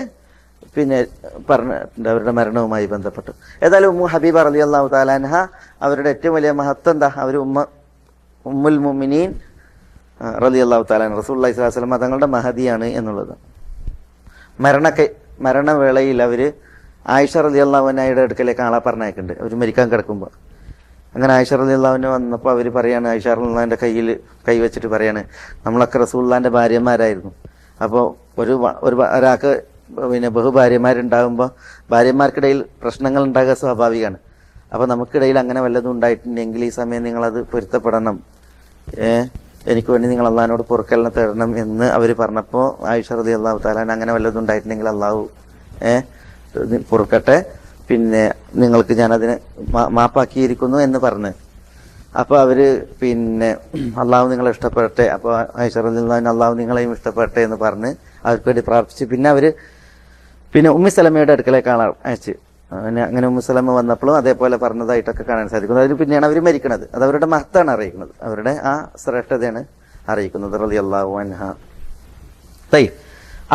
പറഞ്ഞിട്ടുണ്ട് അവരുടെ മരണവുമായി ബന്ധപ്പെട്ട്. ഏതായാലും ഉമ്മു ഹബീബ റളിയല്ലാഹു തആല അൻഹ അവരുടെ ഏറ്റവും വലിയ മഹത്വം എന്താ? അവർ ഉമ്മുൽ മുഅ്മിനീൻ റളിയല്ലാഹു തആല റസൂലുള്ളാഹി സ്വല്ലല്ലാഹു അലൈഹി വസല്ലം തങ്ങളുടെ മഹദിയാണ് എന്നുള്ളത്. മരണവേളയിൽ അവര് ആയിഷ റളിയല്ലാഹു അൻഹയുടെ അടുക്കലേക്ക് ആളെ പറഞ്ഞയക്കുന്നുണ്ട്. അവർ മരിക്കാൻ കിടക്കുമ്പോൾ. അങ്ങനെ ആയിഷ റളിയല്ലാഹു അൻഹ വന്നപ്പോൾ അവർ പറയാണ്, ആയിഷ റളിയല്ലാഹുവിന്റെ കയ്യിൽ കൈവച്ചിട്ട് പറയാണ്, നമ്മളൊക്കെ റസൂലുള്ളാഹിന്റെ ഭാര്യമാരായിരുന്നു. അപ്പോൾ ഒരാൾക്ക് ബഹുഭാര്യമാരുണ്ടാകുമ്പോൾ ഭാര്യമാർക്കിടയിൽ പ്രശ്നങ്ങൾ ഉണ്ടാകുക സ്വാഭാവികമാണ്. അപ്പോൾ നമുക്കിടയിൽ അങ്ങനെ വല്ലതും ഉണ്ടായിട്ടുണ്ടെങ്കിൽ ഈ സമയം നിങ്ങളത് പൊരുത്തപ്പെടണം, എനിക്ക് വേണ്ടി നിങ്ങൾ അള്ളാഹിനോട് പൊറുക്കലിനെ തരണം എന്ന് അവർ പറഞ്ഞപ്പോൾ ആയിഷ റളിയല്ലാഹു തആല അങ്ങനെ വല്ലതും ഉണ്ടായിട്ടുണ്ടെങ്കിൽ അള്ളാഹു പൊറുക്കട്ടെ, നിങ്ങൾക്ക് ഞാനതിനെ മാപ്പാക്കിയിരിക്കുന്നു എന്ന് പറഞ്ഞ്. അപ്പോൾ അവര് അള്ളാഹു നിങ്ങളെ ഇഷ്ടപ്പെടട്ടെ, അപ്പോൾ ആയിഷ റളിയല്ലാഹു അൻഹ അള്ളാഹു നിങ്ങളെയും ഇഷ്ടപ്പെടട്ടെ എന്ന് പറഞ്ഞ് അവർക്ക് വേണ്ടി പ്രാർത്ഥിച്ച് അവര് ഉമ്മു സലമയുടെ അടുക്കലേക്ക് ആളെ അയച്ച്. അങ്ങനെ ഉമ്മു സലമ വന്നപ്പോഴും അതേപോലെ പറഞ്ഞതായിട്ടൊക്കെ കാണാൻ സാധിക്കുന്നു. അതിൽ പിന്നെയാണ് അവർ മരിക്കുന്നത്. അത് അവരുടെ മഹത്താണ് അറിയിക്കുന്നത്, അവരുടെ ആ ശ്രേഷ്ഠതയാണ് അറിയിക്കുന്നത് റളിയല്ലാഹു അൻഹ.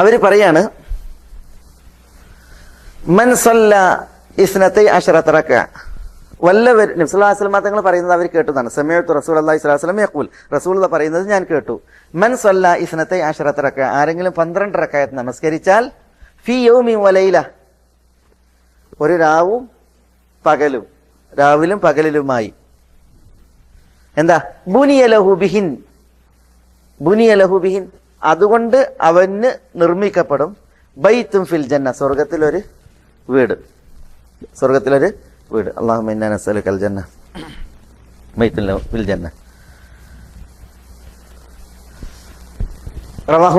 അവര് പറയാണ്, മൻ സല്ല ഇസ്നതൈ അശറത റക്അ, വല്ലവർ നബി സല്ലല്ലാഹു അലൈഹി വസല്ലം തങ്ങൾ പറയുന്നത് അവർ കേട്ടതാണ്. സമയത്ത് റസൂലുള്ളാഹി സ്വല്ലല്ലാഹു അലൈഹി വസല്ലം യഖൂൽ, റസൂലുള്ളാഹി പറയുന്നത് ഞാൻ കേട്ടു. മൻ സല്ല ഇസ്നതൈ അശറത റക്അ, ആരെങ്കിലും 12 റക്അത്ത് നമസ്കരിച്ചാൽ ഫീ യൗമി വലൈല, ഒരു രാവും പകലിലുമായി എന്താ ബുനിയ ലഹു ബിഹിൻ, അതുകൊണ്ട് അവന് നിർമ്മിക്കപ്പെടും ബൈത്തും ഫിൽ ജന്ന, സ്വർഗത്തിലൊരു വീട്. അല്ലാഹുമ്മ ഇന്നാ നസ്അലുകൽ ജന്ന ബൈത്തുൻ ഫിൽ ജന്ന. റവാഹു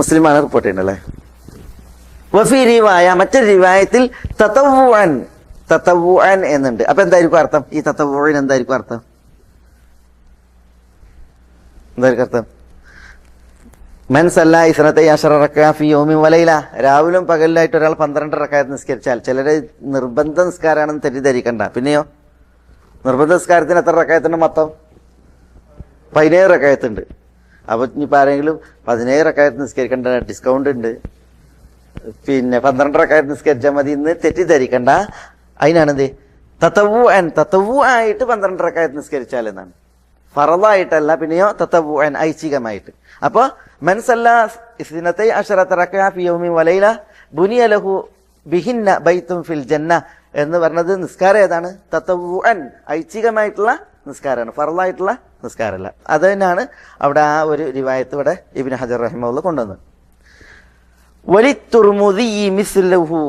മുസ്ലിമാണ് റിപ്പോർട്ട് ചെയ്യുന്നല്ലേ. വഫീ റിവായ, മറ്റൊരു റിവായത്തിൽ തതവ്വുഅൻ എന്നുണ്ട്. അപ്പൊ എന്തായിരിക്കും അർത്ഥം? ഈ തതവ്വുഅൻ എന്തായിരിക്കും അർത്ഥം? മൻ സല്ലാ ഇസ്നതൈ അശറ റക്അ ഫീ യൗമിൻ വലൈല, രാവിലും പകലിലായിട്ട് ഒരാൾ 12 റക്അത്ത് നിസ്കരിച്ചാൽ, ചിലര് നിർബന്ധ നിസ്കാരാണെന്ന് തെറ്റിദ്ധരിക്കണ്ട. പിന്നെയോ നിർബന്ധ നിസ്കാരത്തിന് എത്ര റക്അത്തുണ്ട്? മൊത്തം 17 റക്അത്തുണ്ട്. അപ്പൊ ഇനിയിപ്പോൾ ആരെങ്കിലും 17 റക്അത്ത് നിസ്കരിക്കേണ്ട, ഡിസ്കൗണ്ട് ഉണ്ട്, 12 റക്അത്ത് നിസ്കരിച്ചാൽ മതി എന്ന് തെറ്റിദ്ധരിക്കണ്ട. അതിനാണെന്ത് തതവ്വുആയിട്ട് 12 റക്അത്ത് നിസ്കരിച്ചാൽ എന്നാണ്, ഫറളായിട്ടല്ല. പിന്നെയോ തതവ്വുഅൻ, ഐച്ഛികമായിട്ട്. അപ്പൊ മൻ സല്ലാ ഇസ്നതൈ അശറത റക്അ ഫീ യൗമിൻ വലൈല ബുനിയ ലഹു ബിഹിന്ന ബൈത്തുൻ ഫിൽ ജന്ന എന്ന് പറഞ്ഞത് നിസ്കാരം ഏതാണ്? തതവ്വുഅൻ, ഐച്ഛികമായിട്ടുള്ള നിസ്കാരമാണ്, ഫറളായിട്ടുള്ള നിസ്കാരമല്ല. അത് തന്നെയാണ് അവിടെ ആ ഒരു റിവായത്ത് ഇവിടെ ഇബ്നു ഹജർ റഹിമഹുല്ലാഹ് കൊണ്ടുവന്നത്. വലിത്തുർമുദി മിസ്ലുഹു,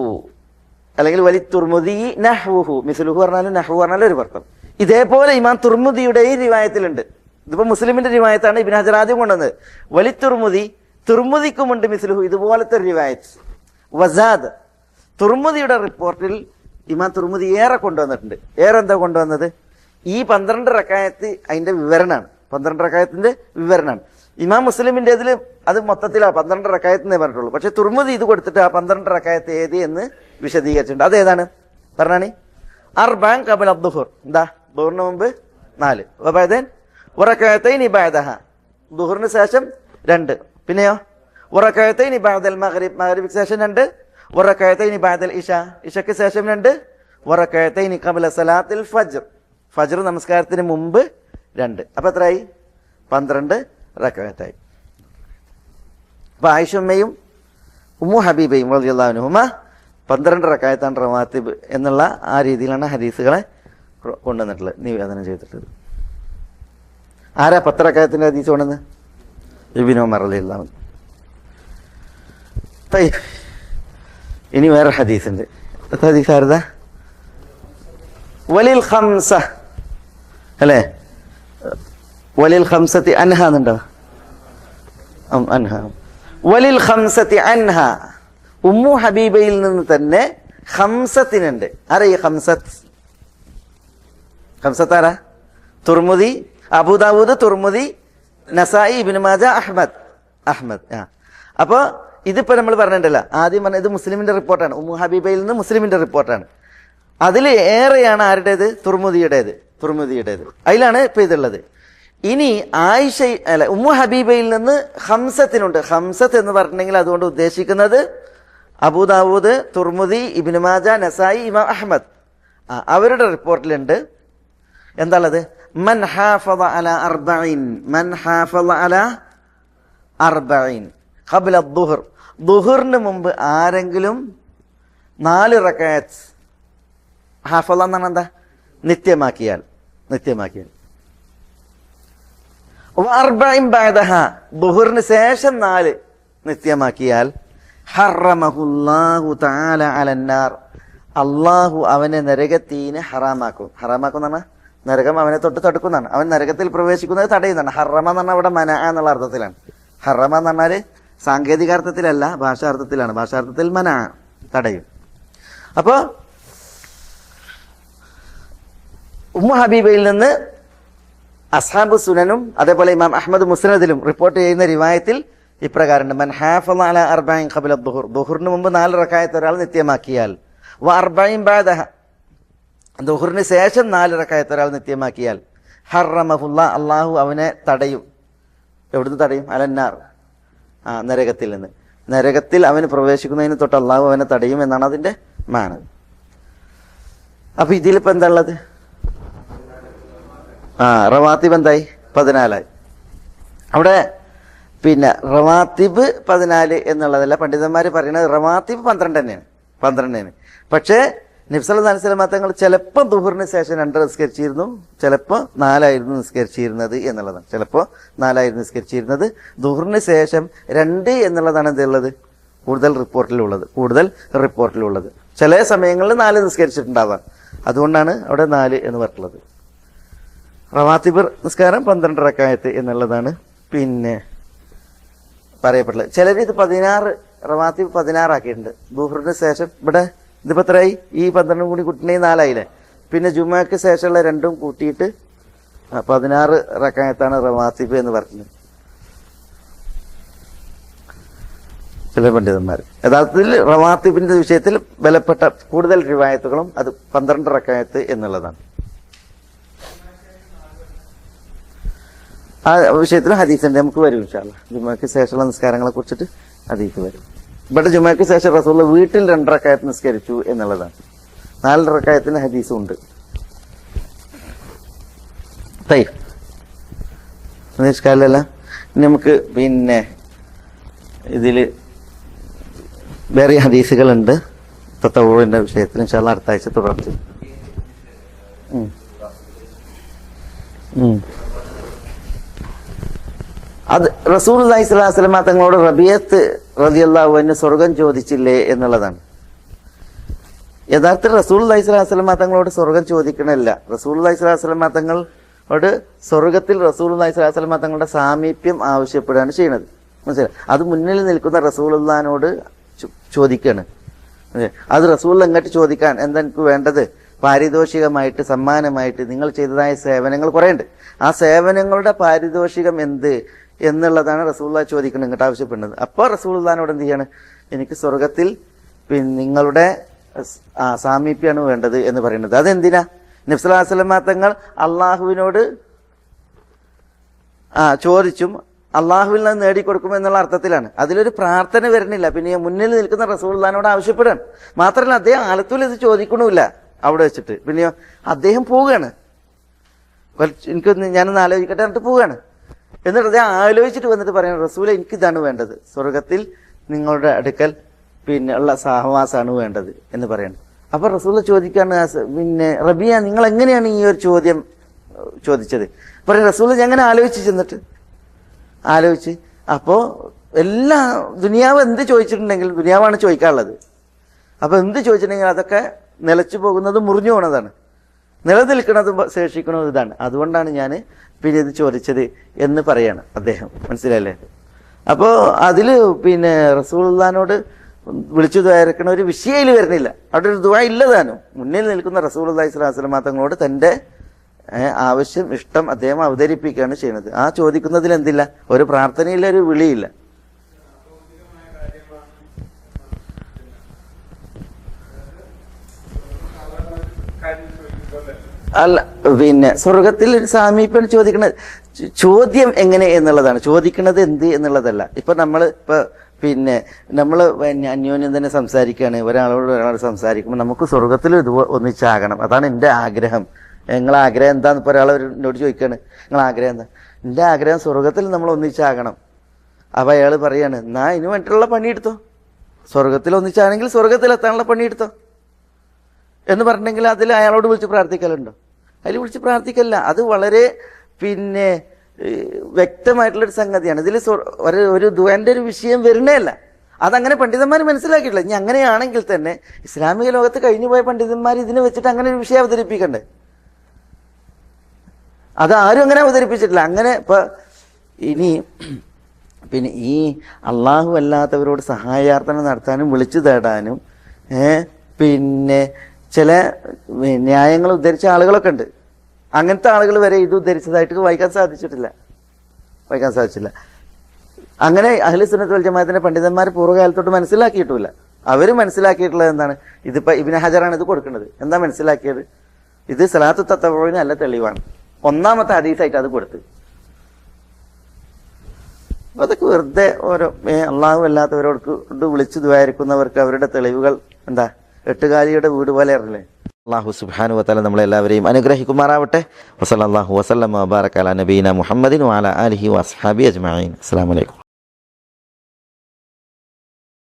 അല്ലെങ്കിൽ വലിത്തുർമുദി നഹ്വുഹു. മിസ്ലുഹു പറഞ്ഞാലും നഹ്വു പറഞ്ഞാലും ഒരു അർത്ഥം. ഇതേപോലെ ഇമാം തുർമുദിയുടെ ഈ റിവായത്തിലുണ്ട്. ഇതിപ്പോ മുസ്ലിമിന്റെ റിവായത്താണ്, ഇബ്നു ഹജർ ആദ്യം കൊണ്ടുവന്നത്. തുർമുദിക്കുമുണ്ട് മിസ്ലുഹു, ഇതുപോലത്തെ ഒരു റിവായത്ത്. വസാദ്, തുർമുദിയുടെ റിപ്പോർട്ടിൽ ഇമാം തുർമുദി ഏറെ കൊണ്ടുവന്നിട്ടുണ്ട്. ഏറെ എന്താ കൊണ്ടുവന്നത്? ഈ 12 റക്അത്ത് അതിന്റെ വിവരണമാണ്. 12 റക്അത്തിന്റെ വിവരണമാണ്. ഇമാം മുസ്ലിമിന്റെ ഇതിൽ അത് മൊത്തത്തിലാണ് 12 റക്അത്ത് പറഞ്ഞിട്ടുള്ളൂ. പക്ഷെ തുർമുദി ഇത് കൊടുത്തിട്ട് ആ 12 റക്അത്ത് ഏത് എന്ന് വിശദീകരിച്ചിട്ടുണ്ട്. അതേതാണ് പറഞ്ഞാണി? അർബഅൻ ഖബല അദ്ദുഹർ, എന്താ ദുഹറിന് മുമ്പ് 4, വബഅദൻ വറകഅത്തൈനി ബഅദഹ, ദുഹറിന് ശേഷം 2, പിന്നെയോ വറകഅത്തൈനി ബഅദൽ മഗ്രിബ്, മഗ്രിബിക്ക് ശേഷം 2, വറകഅത്തൈനി ബഅദൽ ഇശ, ഇശക്ക് ശേഷം 2, വറകഅത്തൈനി ഖബല സലാത്തിൽ ഫജ്ർ, ഫജ്ർ നമസ്കാരത്തിന് മുമ്പ് 2. അപ്പൊ എത്രയായി? 12 റക്അത്തായി. അപ്പൊ ആയിഷമ്മയും ഉമ്മു ഹബീബയും റളിയല്ലാഹു അൻഹുമ 12 റക്അത്താണ് റവാത്തിബ് എന്നുള്ള ആ രീതിയിലാണ് ഹദീസുകളെ കൊണ്ടുവന്നിട്ടുള്ളത്, നിവേദനം ചെയ്തിട്ടുള്ളത്. ആരാ 10 റക്അത്തിന്റെ ഹദീസ് കൊണ്ടുവന്ന്? ഇബ്നു ഉമർ റളിയല്ലാഹു അൻഹു. ഇനി വേറെ ഹദീസ് ഉണ്ട്. ഹദീസ് ആരതാ? വലിൽ ഖംസ അല്ലേ? വലിൽ ഖംസത്തി അൻഹ എന്നുണ്ടോ? അൻഹ. വലിൽ ഖംസത്തി അൻഹ, ഉമ്മു ഹബീബയിൽ നിന്ന് തന്നെ ഖംസത്തിനുണ്ട്. ആരാ ഈ ഖംസത്ത്? ഖംസത്ത് ആരാ? തുർമുദി, അബൂദാവൂദ്, തുർമുദി, നസായി, ഇബ്നു മാജ, അഹ്മദ്. അപ്പൊ ഇതിപ്പോ നമ്മൾ പറഞ്ഞിട്ടല്ല, ആദ്യം പറഞ്ഞ ഇത് മുസ്ലിമിന്റെ റിപ്പോർട്ടാണ്. ഉമ്മു ഹബീബയിൽ നിന്ന് മുസ്ലിമിന്റെ റിപ്പോർട്ടാണ്. അതിൽ ഏറെയാണ് ആരുടേത്? തുർമുദിയുടേത്. അതിലാണ് ഇപ്പൊ ഇതുള്ളത്. ഇനി ആയിഷ അല്ല, ഉമ്മു ഹബീബയിൽ നിന്ന് ഖംസത്തിനുണ്ട്. ഖംസത്ത് എന്ന് പറഞ്ഞിട്ടുണ്ടെങ്കിൽ അതുകൊണ്ട് ഉദ്ദേശിക്കുന്നത് അബൂദാവൂദ്, തുർമുദി, ഇബ്നു മാജ, നസായി, ഇമാം അഹ്മദ്, അവരുടെ റിപ്പോർട്ടിലുണ്ട്. എന്താണത്? മൻ ഹാഫള അലാ അർബഈൻ, മൻ ഹാഫള അലാ അർബഈൻ ഖബ്ല അദ്ദുഹർ, ദുഹറിന് മുമ്പ് ആരെങ്കിലും 4 റക്അത്ത് ഹാഫള എന്നാണ് എന്താ? നിത്യമാക്കിയാൽ. വഅർബഈൻ ബഅദഹ, ദുഹറിന് ശേഷം 4 നിത്യമാക്കിയാൽ ഹറമഹുല്ലാഹു തആല അലന്നാർ, അള്ളാഹു അവനെ നരകത്തിന് ഹറാമാക്കും. ഹറാമാക്കും എന്ന് പറഞ്ഞാൽ നരകം അവനെ തൊട്ട് തടുക്കുന്നതാണ്. അവൻ നരകത്തിൽ പ്രവേശിക്കുന്നത് തടയുന്നതാണ്. ഹറമ എന്ന് പറഞ്ഞാൽ ഇവിടെ മന എന്നുള്ള അർത്ഥത്തിലാണ്. ഹറമ എന്ന് പറഞ്ഞാൽ സാങ്കേതികാർത്ഥത്തിലല്ല, ഭാഷാർത്ഥത്തിലാണ്. ഭാഷാർത്ഥത്തിൽ മന, തടയും. അപ്പോ ഉമ്മു ഹബീബയിൽ നിന്ന് അസ്ഹാബു സുനനും അതേപോലെ ഇമാം അഹ്മദ് മുസ്നദിലും റിപ്പോർട്ട് ചെയ്യുന്ന റിവായത്തിൽ ഇപ്രകാരമുണ്ട്: മൻ ഹാഫള അലാ അർബഈൻ ഖബ്ല അദ്ദുഹർ, ദുഹറിന് മുമ്പ് 4 റക്അത്ത് ഒരാൾ നിത്യമാക്കിയാൽ, വ അർബഈൻ ബഅദഹ, ദുഹറിന് ശേഷം 4 റക്അത്ത് ഒരാൾ നിത്യമാക്കിയാൽ, ഹറമഹുല്ലാ, അള്ളാഹു അവനെ തടയും. എവിടുന്ന് തടയും? അലന്നാർ, നരകത്തിൽ നിന്ന്. നരകത്തിൽ അവന് പ്രവേശിക്കുന്നതിന് തൊട്ട് അള്ളാഹു അവനെ തടയും എന്നാണ് അതിന്റെ മാന. അപ്പൊ ഇതിലിപ്പോ എന്താ ഉള്ളത്? റവാത്തിബ് എന്തായി? 14ആയി. അവിടെ പിന്നെ റവാത്തിബ് 14 എന്നുള്ളതല്ല, പണ്ഡിതന്മാർ പറയുന്നത് റവാത്തിബ് 12 തന്നെയാണ്. 12. പക്ഷേ നബി സല്ലല്ലാഹു അലൈഹി വസല്ലം തങ്ങൾ ചിലപ്പോൾ ദുഹറിന് ശേഷം 2 നിസ്കരിച്ചിരുന്നു, ചിലപ്പോൾ 4 ആയിരുന്നു നിസ്കരിച്ചിരുന്നത് എന്നുള്ളതാണ്. ചിലപ്പോൾ 4 ആയിരുന്നു നിസ്കരിച്ചിരുന്നത്. ദുഹറിന് ശേഷം 2 എന്നുള്ളതാണ് എന്തുള്ളത്? കൂടുതൽ റിപ്പോർട്ടിലുള്ളത്. ചില സമയങ്ങളിൽ 4 നിസ്കരിച്ചിട്ടുണ്ടാവാം. അതുകൊണ്ടാണ് അവിടെ 4 എന്ന് പറഞ്ഞിട്ടുള്ളത്. റവാത്തിബ് നിസ്കാരം 12 റക്അത്ത് എന്നുള്ളതാണ് പിന്നെ പറയപ്പെട്ടുള്ളത്. ചിലർ ഇത് 16 റവാത്തിബ് 16 ആക്കിയിട്ടുണ്ട്. ദുഹറിന് ശേഷം ഇവിടെ ഇതിപ്പോ എത്രയായി? ഈ 12 കൂടി കൂട്ടിനെങ്കിൽ 4 ആയില്ലേ? പിന്നെ ജുമാക്ക് ശേഷമുള്ള 2 കൂട്ടിയിട്ട് 16 റക്അത്താണ് റവാത്തിബ് എന്ന് പറഞ്ഞത് ചില പണ്ഡിതന്മാർ. യഥാർത്ഥത്തിൽ റവാത്തിബിന്റെ വിഷയത്തിൽ ബലപ്പെട്ട കൂടുതൽ റിവായത്തുകളും അത് 12 റക്അത്ത് എന്നുള്ളതാണ്. ആ വിഷയത്തിൽ ഹദീസിന്റെ നമുക്ക് വരും ഇൻഷാ അല്ലാഹ്. ജുമാക്ക് ശേഷമുള്ള നിസ്കാരങ്ങളെ കുറിച്ചിട്ട് ഹദീസ് വരും. ഇവിടെ ജുമാക്ക് ശേഷം റസൂൽ വീട്ടിൽ 2 റക്അത്ത് നിസ്കരിച്ചു എന്നുള്ളതാണ്. 4 റക്അത്തിന് ഹദീസും ഉണ്ട്. നിഷ്കാലല്ല. നമുക്ക് പിന്നെ ഇതില് വേറെ ഹദീസുകളുണ്ട് തത്തവൂറിന്റെ വിഷയത്തിൽ. ഇൻഷാ അല്ലാഹ് അടുത്ത ആഴ്ച തുടർന്ന് അത് റസൂലുള്ളാഹി സ്വല്ലല്ലാഹു അലൈഹി വസല്ലം തങ്ങളോട് റബീഅത്ത് റളിയല്ലാഹു അൻഹു സ്വർഗം ചോദിച്ചില്ലേ എന്നുള്ളതാണ്. യഥാർത്ഥത്തിൽ റസൂലുള്ളാഹി സ്വല്ലല്ലാഹു അലൈഹി വസല്ലം തങ്ങളോട് സ്വർഗം ചോദിക്കണമല്ല. റസൂലുള്ളാഹി സ്വല്ലല്ലാഹു അലൈഹി വസല്ലം തങ്ങളോട് സ്വർഗത്തിൽ റസൂലുള്ളാഹി സ്വല്ലല്ലാഹു അലൈഹി വസല്ലം തങ്ങളുടെ സാമീപ്യം ആവശ്യപ്പെടുകയാണ് ചെയ്യുന്നത്. മനസ്സിലായി? അത് മുന്നിൽ നിൽക്കുന്ന റസൂലുള്ളാഹിനോട് ചോദിക്കുകയാണ്. അത് റസൂൽ ഇങ്ങോട്ട് ചോദിക്കാൻ എന്താ എനിക്ക് വേണ്ടത്, പാരിതോഷികമായിട്ട് സമ്മാനമായിട്ട് നിങ്ങൾ ചെയ്തതായ സേവനങ്ങൾ കുറേ ഉണ്ട്, ആ സേവനങ്ങളുടെ പാരിതോഷികം എന്ത് എന്നുള്ളതാണ് റസൂലുള്ളാഹി ചോദിക്കുന്നത്, ഇങ്ങോട്ട് ആവശ്യപ്പെടുന്നത്. അപ്പോൾ റസൂലുള്ളാഹിനോട് എന്ത് ചെയ്യാണ്, എനിക്ക് സ്വർഗത്തിൽ നിങ്ങളുടെ സാമീപ്യമാണ് വേണ്ടത് എന്ന് പറയുന്നത്. അതെന്തിനാ? നബി സല്ലല്ലാഹു അലൈഹി വസല്ലം തങ്ങൾ അള്ളാഹുവിനോട് ചോദിച്ചും അള്ളാഹുവിൽ നിന്ന് നേടിക്കൊടുക്കും എന്നുള്ള അർത്ഥത്തിലാണ്. അതിലൊരു പ്രാർത്ഥന വരുന്നില്ല. പിന്നെ മുന്നിൽ നിൽക്കുന്ന റസൂലുള്ളാഹിനോട് ആവശ്യപ്പെടാണ്. മാത്രമല്ല അദ്ദേഹം ആലത്തൂൽ ഇത് ചോദിക്കണമില്ല അവിടെ വെച്ചിട്ട്. പിന്നെയോ അദ്ദേഹം പോവുകയാണ്, ഞാനൊന്ന് ആലോചിക്കട്ടെ എന്നിട്ട് പോവുകയാണ്. എന്നിട്ട് അദ്ദേഹം ആലോചിച്ചിട്ട് വന്നിട്ട് പറയണം, റസൂലെ എനിക്കിതാണ് വേണ്ടത്, സ്വർഗത്തിൽ നിങ്ങളുടെ അടുക്കൽ പിന്നെ ഉള്ള സഹവാസമാണ് വേണ്ടത് എന്ന് പറയണം. അപ്പൊ റസൂൽ ചോദിക്കാണ്, പിന്നെ റബിയ നിങ്ങൾ എങ്ങനെയാണ് ഈ ഒരു ചോദ്യം ചോദിച്ചത്? പറയും റസൂൽ ഞാൻ ആലോചിച്ച് ചെന്നിട്ട് ആലോചിച്ച്. അപ്പോൾ എല്ലാ ദുനിയാവ് എന്ത് ചോദിച്ചിട്ടുണ്ടെങ്കിൽ ദുനിയാവാണ് ചോദിക്കാനുള്ളത്. അപ്പൊ എന്ത് ചോദിച്ചിട്ടുണ്ടെങ്കിൽ അതൊക്കെ നിലച്ചു പോകുന്നതും മുറിഞ്ഞു പോണതാണ്, നിലനിൽക്കുന്നതും ശേഷിക്കുന്നതും ഇതാണ്. അതുകൊണ്ടാണ് ഞാൻ പിന്നെ ഇത് ചോദിച്ചത് എന്ന് പറയാണ് അദ്ദേഹം. മനസ്സിലായില്ലേ? അപ്പോൾ അതിൽ പിന്നെ റസൂലുള്ളാഹിനോട് വിളിച്ചു ദ്വാരക്കണ ഒരു വിഷയയിൽ വരുന്നില്ല, അവിടെ ഒരു ദുആ ഇല്ലതാനും. മുന്നിൽ നിൽക്കുന്ന റസൂലുള്ളാഹി സ്വല്ലല്ലാഹു അലൈഹി വസല്ലം തങ്ങളോട് തൻ്റെ ആവശ്യം ഇഷ്ടം അദ്ദേഹം അവതരിപ്പിക്കുകയാണ് ചെയ്യുന്നത്. ആ ചോദിക്കുന്നതിൽ എന്തില്ല, ഒരു പ്രാർത്ഥനയില്ല, ഒരു വിളിയില്ല. അല്ല, പിന്നെ സ്വർഗത്തിൽ സാമീപ്യം ചോദിക്കുന്നത് ചോദ്യം എങ്ങനെ എന്നുള്ളതാണ്, ചോദിക്കുന്നത് എന്ത് എന്നുള്ളതല്ല. ഇപ്പൊ പിന്നെ നമ്മൾ അന്യോന്യം തന്നെ സംസാരിക്കുകയാണ്, ഒരാളോട് സംസാരിക്കുമ്പോൾ നമുക്ക് സ്വർഗത്തിൽ ഇത് ഒന്നിച്ചാകണം, അതാണ് എൻ്റെ ആഗ്രഹം. നിങ്ങളെ ആഗ്രഹം എന്താന്ന് ഇപ്പോൾ ഒരാളോട് ചോദിക്കുകയാണ്, നിങ്ങളെ ആഗ്രഹം എന്താ? എൻ്റെ ആഗ്രഹം സ്വർഗത്തിൽ നമ്മൾ ഒന്നിച്ചാകണം. അപ്പം അയാൾ പറയാണ്, എന്നാ ഇതിന് വേണ്ടിയിട്ടുള്ള പണിയെടുത്തോ, സ്വർഗത്തിൽ ഒന്നിച്ചാണെങ്കിൽ സ്വർഗത്തിലെത്താനുള്ള പണിയെടുത്തോ എന്ന് പറഞ്ഞിട്ടുണ്ടെങ്കിൽ അതിൽ അയാളോട് വിളിച്ച് പ്രാർത്ഥിക്കലുണ്ടോ? അതിൽ വിളിച്ച് പ്രാർത്ഥിക്കല്ല. അത് വളരെ പിന്നെ വ്യക്തമായിട്ടുള്ളൊരു സംഗതിയാണ്. ഇതിൽ ഒരു ദുആന്റെ ഒരു വിഷയം വരുന്നേ അല്ല. അതങ്ങനെ പണ്ഡിതന്മാർ മനസ്സിലാക്കിയിട്ടില്ല. ഇനി അങ്ങനെയാണെങ്കിൽ തന്നെ ഇസ്ലാമിക ലോകത്ത് കഴിഞ്ഞു പോയ പണ്ഡിതന്മാർ ഇതിനെ വെച്ചിട്ട് അങ്ങനെ ഒരു വിഷയം അവതരിപ്പിക്കണ്ടേ? അത് ആരും അങ്ങനെ അവതരിപ്പിച്ചിട്ടില്ല. അങ്ങനെ ഇപ്പൊ ഇനി പിന്നെ ഈ അള്ളാഹു അല്ലാത്തവരോട് സഹായാർത്ഥന നടത്താനും വിളിച്ചു തേടാനും പിന്നെ ചില ന്യായങ്ങൾ ഉദ്ധരിച്ച ആളുകളൊക്കെ ഉണ്ട്. അങ്ങനത്തെ ആളുകൾ വരെ ഇത് ഉദ്ധരിച്ചതായിട്ട് വായിക്കാൻ സാധിച്ചില്ല. അങ്ങനെ അഹ്ലു സുന്നത്ത് വൽ ജമാഅത്തിന്റെ പണ്ഡിതന്മാർ പൂർവ്വകാലത്തോട്ട് മനസ്സിലാക്കിയിട്ടുമില്ല. അവർ മനസ്സിലാക്കിയിട്ടുള്ളത് എന്താണ്? ഇതിപ്പോ ഇബ്നു ഹജറാണ് ഇത് കൊടുക്കുന്നത്. എന്താ മനസ്സിലാക്കിയത്? ഇത് സലാത്തു തത്തവ്വുഇന് നല്ല തെളിവാണ്, ഒന്നാമത്തെ ഹദീസായിട്ട് അത് കൊടുത്ത്. അതൊക്കെ വെറുതെ ഓരോ അള്ളാഹു അല്ലാത്തവരോട് വിളിച്ചു ദ്വാരിക്കുന്നവർക്ക് അവരുടെ തെളിവുകൾ എന്താ, എട്ടുകാലിയുടെ വീട് പോലെ അറിയില്ലേ? അള്ളാഹു സുബ്ഹാനഹു വ തആല നമ്മളെല്ലാവരെയും അനുഗ്രഹിക്കുമാറാവട്ടെ. വസല്ലല്ലാഹു വസല്ലമ വബാറക അലാ നബീന മുഹമ്മദിൻ വഅലാ ആലിഹി വഅസ്ഹാബിഹി അജ്മഈൻ. അസ്സലാമു അലൈക്കും.